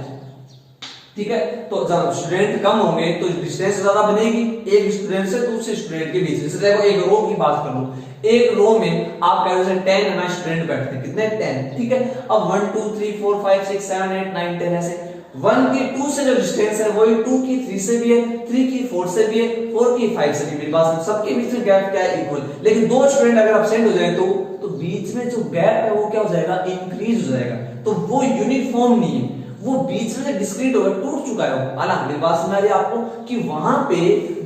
ठीक है। तो जब स्टूडेंट कम होंगे तो डिस्टेंस ज्यादा बनेगी एक स्टूडेंट से दूसरे स्टूडेंट के बीच। जैसे देखो एक रो की बात कर लो, एक रो में आप कह रहे हो 10 हमारे स्टूडेंट बैठते हैं, कितने, 10, ठीक है। अब 1 2 3 4 5 6 7 8 9 10 ऐसे 1 की 2 से जो डिस्टेंस है वही 2 की 3 से भी है, 3 की 4 से भी है, 4 की 5 से भी। मेरे पास सबके बीच में गैप क्या है, इक्वल। लेकिन दो स्टूडेंट अगर एब्सेंट हो जाए तो बीच में जो गैप है वो क्या हो जाएगा, इंक्रीज हो जाएगा। तो वो यूनिफॉर्म नहीं है, वो बीच में डिस्क्रीट होगा, टूट चुका है वो। हालांकि मेरी बात सुना रही आपको कि वहां पे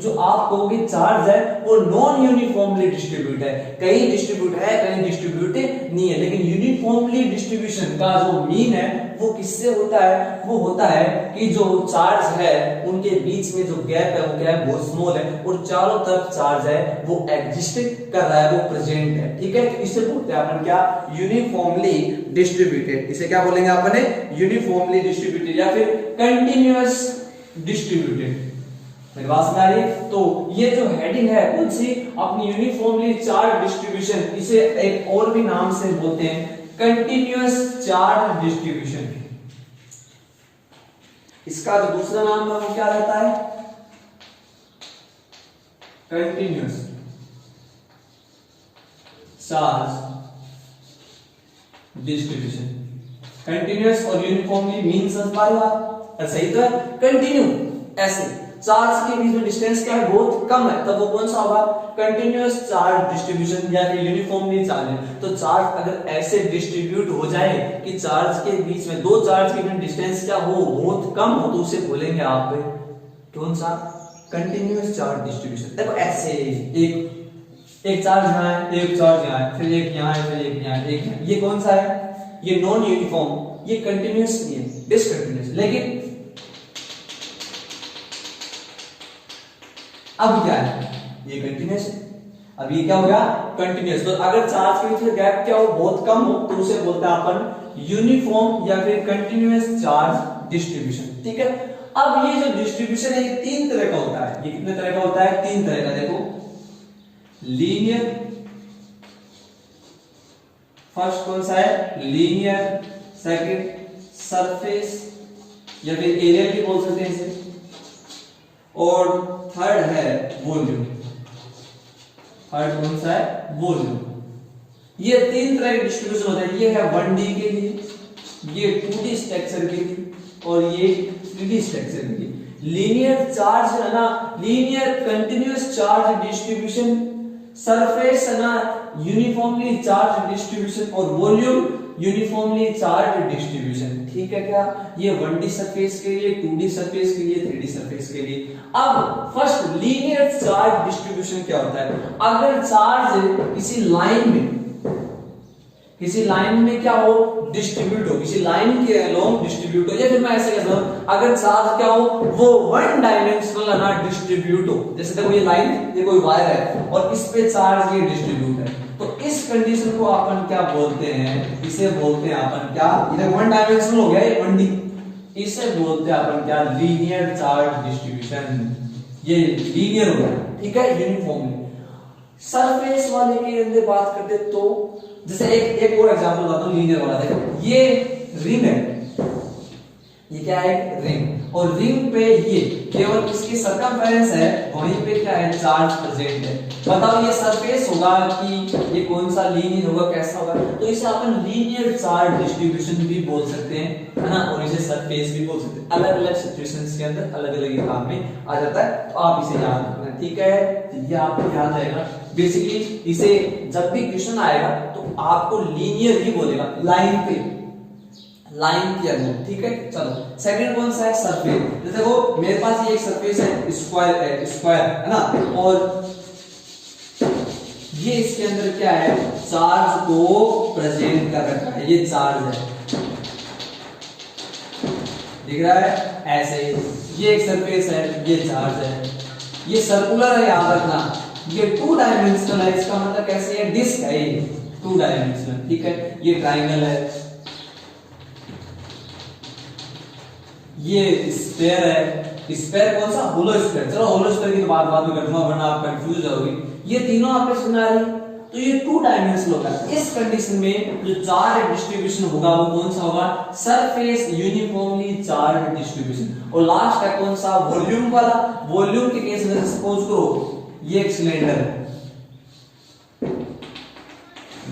जो आप कहोगे चार्ज है वो नॉन यूनिफॉर्मली डिस्ट्रीब्यूट है, कहीं डिस्ट्रीब्यूट है कहीं डिस्ट्रीब्यूटेड नहीं है। लेकिन यूनिफॉर्मली डिस्ट्रीब्यूशन का जो मीन है वो किससे होता है, वो होता है कि जो चार्ज है उनके बीच में जो गैप है वो क्या है, बहुत स्मॉल है, और चारों तरफ चार्ज है वो एग्जिस्ट कर रहा है, वो प्रेजेंट है, ठीक है। इसे बोलते हैं अपन क्या, यूनिफॉर्मली डिस्ट्रीब्यूटेड। इसे क्या बोलेंगे आपने, यूनिफॉर्मली डिस्ट्रीब्यूटेड या फिर कंटिन्यूअस डिस्ट्रीब्यूटेड। मेरी बात समझ आ रही है? तो ये जो हेडिंग है कौन सी, अपनी यूनिफॉर्मली चार्ज डिस्ट्रीब्यूशन, इसे एक और भी नाम से बोलते हैं कंटिन्यूअस चार्ज डिस्ट्रीब्यूशन। इसका जो दूसरा नाम है वो क्या रहता है, कंटिन्यूअस चार्ज डिस्ट्रीब्यूशन। कंटिन्यूअस और यूनिफॉर्मली मीन समझ पा रहे हो आप, सही तो है। कंटिन्यू ऐसे चार्ज के बीच में डिस्टेंस क्या है, बहुत कम है, तब वो कौन सा होगा, कंटिन्यूअस चार्ज डिस्ट्रीब्यूशन या फिर यूनिफॉर्मली चार्ज है। तो चार्ज अगर ऐसे डिस्ट्रीब्यूट हो जाए कि चार्ज के बीच में दो चार्ज के बीच डिस्टेंस क्या हो, बहुत कम हो, तो उसे बोलेंगे आप कौन सा, कंटिन्यूअस चार्ज डिस्ट्रीब्यूशन। देखो ऐसे एक चार्ज यहाँ है, एक चार्ज यहाँ है, फिर एक यहाँ है, फिर एक यहाँ है, एक यहाँ। ये कौन सा है, ये नॉन यूनिफॉर्म, ये कंटिन्यूअस नहीं है, डिसकंटिन्यूअस। लेकिन अब क्या है, ये कंटिन्यूअस है, अब ये क्या हो गया, कंटिन्यूअस। तो अगर चार्ज के बीच में गैप क्या हो, बहुत कम हो, तो उसे बोलते हैं अपन यूनिफॉर्म या फिर कंटिन्यूअस चार्ज डिस्ट्रीब्यूशन, ठीक है। अब ये जो डिस्ट्रीब्यूशन है ये तीन तरह का होता है। ये कितने तरह का होता है, तीन तरह का। देखो, लीनियर, फर्स्ट कौन सा है, लीनियर, सेकंड सरफेस या फिर एरिया भी बोल सकते हैं इसे, और थर्ड है वॉल्यूम। थर्ड कौन सा है, वॉल्यूम। ये तीन तरह के डिस्ट्रीब्यूशन होते हैं। ये है 1D के लिए, ये 2D स्ट्रक्चर के लिए, और ये 3D स्ट्रक्चर के लिए। लीनियर चार्ज है ना, linear continuous charge distribution, surface है ना यूनिफॉर्मली चार्ज डिस्ट्रीब्यूशन, और वॉल्यूम यूनिफॉर्मली चार्ज डिस्ट्रीब्यूशन, ठीक है क्या। ये 1D सरफेस के लिए, 2D सरफेस के लिए, 3D सरफेस के लिए। अब फर्स्ट लीनियर चार्ज डिस्ट्रीब्यूशन क्या होता है, अगर चार्ज किसी लाइन में क्या हो, डिस्ट्रीब्यूट हो, किसी लाइन के अलोंग डिस्ट्रीब्यूट हो, या फिर मैं ऐसे कहता हूं अगर चार्ज क्या हो वो वन डायमेंशनल है ना डिस्ट्रीब्यूट हो। जैसे देखो ये लाइन, ये कोई वायर है और इस पे चार्ज ये डिस्ट्रीब्यूट है, तो इस कंडीशन को अपन क्या बोलते हैं, इसे बोलते हैं अपन क्या, इधर वन डायमेंशनल हो गया ये 1D, इसे बोलते हैं अपन क्या, लीनियर चार्ज डिस्ट्रीब्यूशन। ये लीनियर हो गया, ठीक है, यूनिफॉर्मली। सरफेस वाले के अंदर बात करते तो जैसे एक और एग्जांपल बताता हूं लीनियर वाला। देखो ये रिंग है, ये क्या है रिंग, और रिंग पे ये केवल इसकी सरकमफेरेंस है, वहीं पे क्या है चार्ज प्रेजेंट है। बताओ ये सरफेस होगा कि ये कौन सा लीनियर होगा, कैसा होगा? तो इसे अपन लीनियर चार्ज डिस्ट्रीब्यूशन भी बोल सकते हैं, है ना, और इसे सरफेस भी बोल सकते हैं। अलग अलग सिचुएशंस के अंदर अलग अलग काम में आ जाता है, तो आप इसे याद रखना, ठीक है? तो ये आपको याद रहेगा। बेसिकली इसे जब भी क्वेश्चन आएगा तो आपको लीनियर ही बोलेगा, लाइन पे, लाइन के अंदर, ठीक है? चलो सेकंड कौन सा है सरफेस। जैसे देखो मेरे पास ये एक सरफेस है, स्क्वायर है, स्क्वायर है ना, और ये इसके अंदर क्या है चार्ज को प्रेजेंट कर रखा है, ये चार्ज है, दिख रहा है ऐसे। ये एक सरफेस है, ये चार्ज है, ये सर्कुलर है, याद रखना। ये 2 डायमेंशनल है, इसका मतलब कैसे है डिस्क है, ये 2 डायमेंशनल, ठीक है? ये ट्राइंगल है, ये स्फीयर है। स्फीयर कौन सा? Hollow sphere. चलो होलो स्फीयर की तो बात बाद में कर दूंगा, वरना आप कंफ्यूज होगी। ये तीनों आपके समझ आ रही, तो ये 2 डायमेंशनल होगा। इस कंडीशन में जो चार्ज डिस्ट्रीब्यूशन होगा वो कौन सा होगा? Surface uniformly charge distribution. और लास्ट है कौन सा? वॉल्यूम वाला। वॉल्यूम के केस में सपोज करो ये एक सिलेंडर है,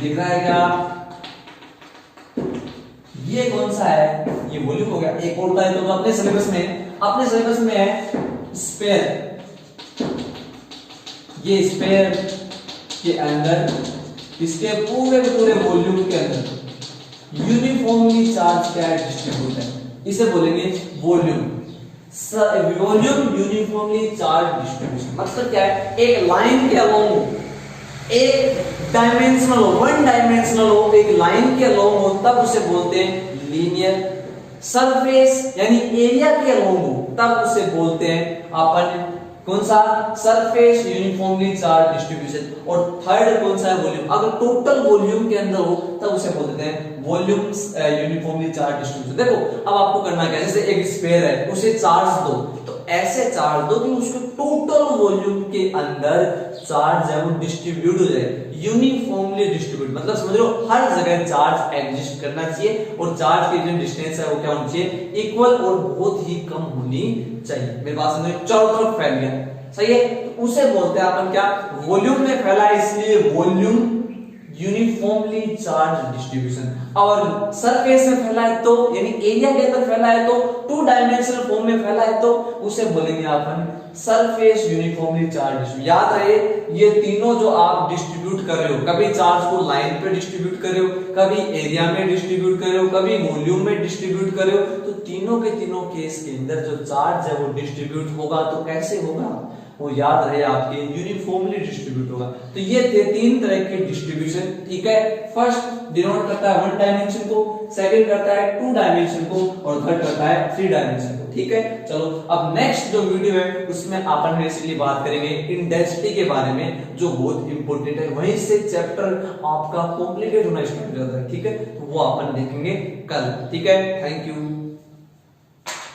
दिख रहा है क्या? ये कौन सा है? ये वॉल्यूम हो गया। एक और है तो अपने सिलेबस में है स्फीयर। ये स्फीयर के अंदर इसके पूरे वॉल्यूम के अंदर यूनिफॉर्मली चार्ज क्या है डिस्ट्रीब्यूट है, इसे बोलेंगे volume. Volume uniformly charge distribution मतलब क्या है? एक लाइन के अलोंग एक डायमेंशनल हो, 1 डायमेंशनल हो, एक लाइन के अलोंग हो, तब उसे बोलते हैं लीनियर। सरफेस यानी एरिया के अलोंग हो, तब उसे बोलते हैं अपन कौन सा? Surface uniformly charge distribution. और थर्ड कौन सा है? वॉल्यूम। अगर टोटल वॉल्यूम के अंदर हो तब उसे बोलते हैं वॉल्यूम यूनिफॉर्मली चार्ज डिस्ट्रीब्यूशन। देखो अब आपको करना क्या है, जैसे एक स्फीयर है उसे चार्ज दो, तो ऐसे चार्ज दो कि उसके टोटल वॉल्यूम के अंदर चार्ज है वो डिस्ट्रीब्यूट हो जाए, यूनिफॉर्मली डिस्ट्रीब्यूट। मतलब समझ लो हर जगह चार्ज एग्जिस्ट करना चाहिए, और चार्ज की जो डिस्टेंस है वो क्या होनी चाहिए? इक्वल और बहुत ही कम होनी चाहिए। मेरे पास में चारों तरफ फैल गया, सही है? तो उसे बोलते हैं अपन क्या? वॉल्यूम में फैला है इसलिए वॉल्यूम यूनिफॉर्मली चार्ज डिस्ट्रीब्यूशन। और सरफेस में फैला है तो यानी एरिया के अंदर फैला है तो 2 डायमेंशनल फॉर्म में फैला है तो उसे बोलेंगे अपन सरफेस यूनिफॉर्मली चार्ज डिस्ट्रीब्यूशन। याद रहे ये तीनों जो आप डिस्ट्रीब्यूट कर रहे हो, कभी चार्ज को लाइन पे डिस्ट्रीब्यूट कर रहे हो, कभी एरिया में डिस्ट्रीब्यूट कर रहे हो, कभी वॉल्यूम में डिस्ट्रीब्यूट कर रहे हो, तो तीनों के तीनों केस के अंदर जो चार्ज है वो डिस्ट्रीब्यूट होगा। तो कैसे होगा वो याद रहे आपके? यूनिफॉर्मली डिस्ट्रीब्यूट होगा। तो ये थे 3 तरह के डिस्ट्रीब्यूशन, ठीक है? फर्स्ट डिनोट करता है 1 डायमेंशन को, सेकंड करता है 2 डायमेंशन को, और थर्ड करता है 3 डायमेंशन को, ठीक है? चलो अब नेक्स्ट जो वीडियो है उसमें अपन बेसिकली बात करेंगे इंटेंसिटी के बारे में, जो बहुत इंपॉर्टेंट है। वहीं से चैप्टर आपका कॉम्प्लिकेट होना स्टार्ट हो जाता है, ठीक है? तो वो अपन देखेंगे कल, ठीक है? Thank you.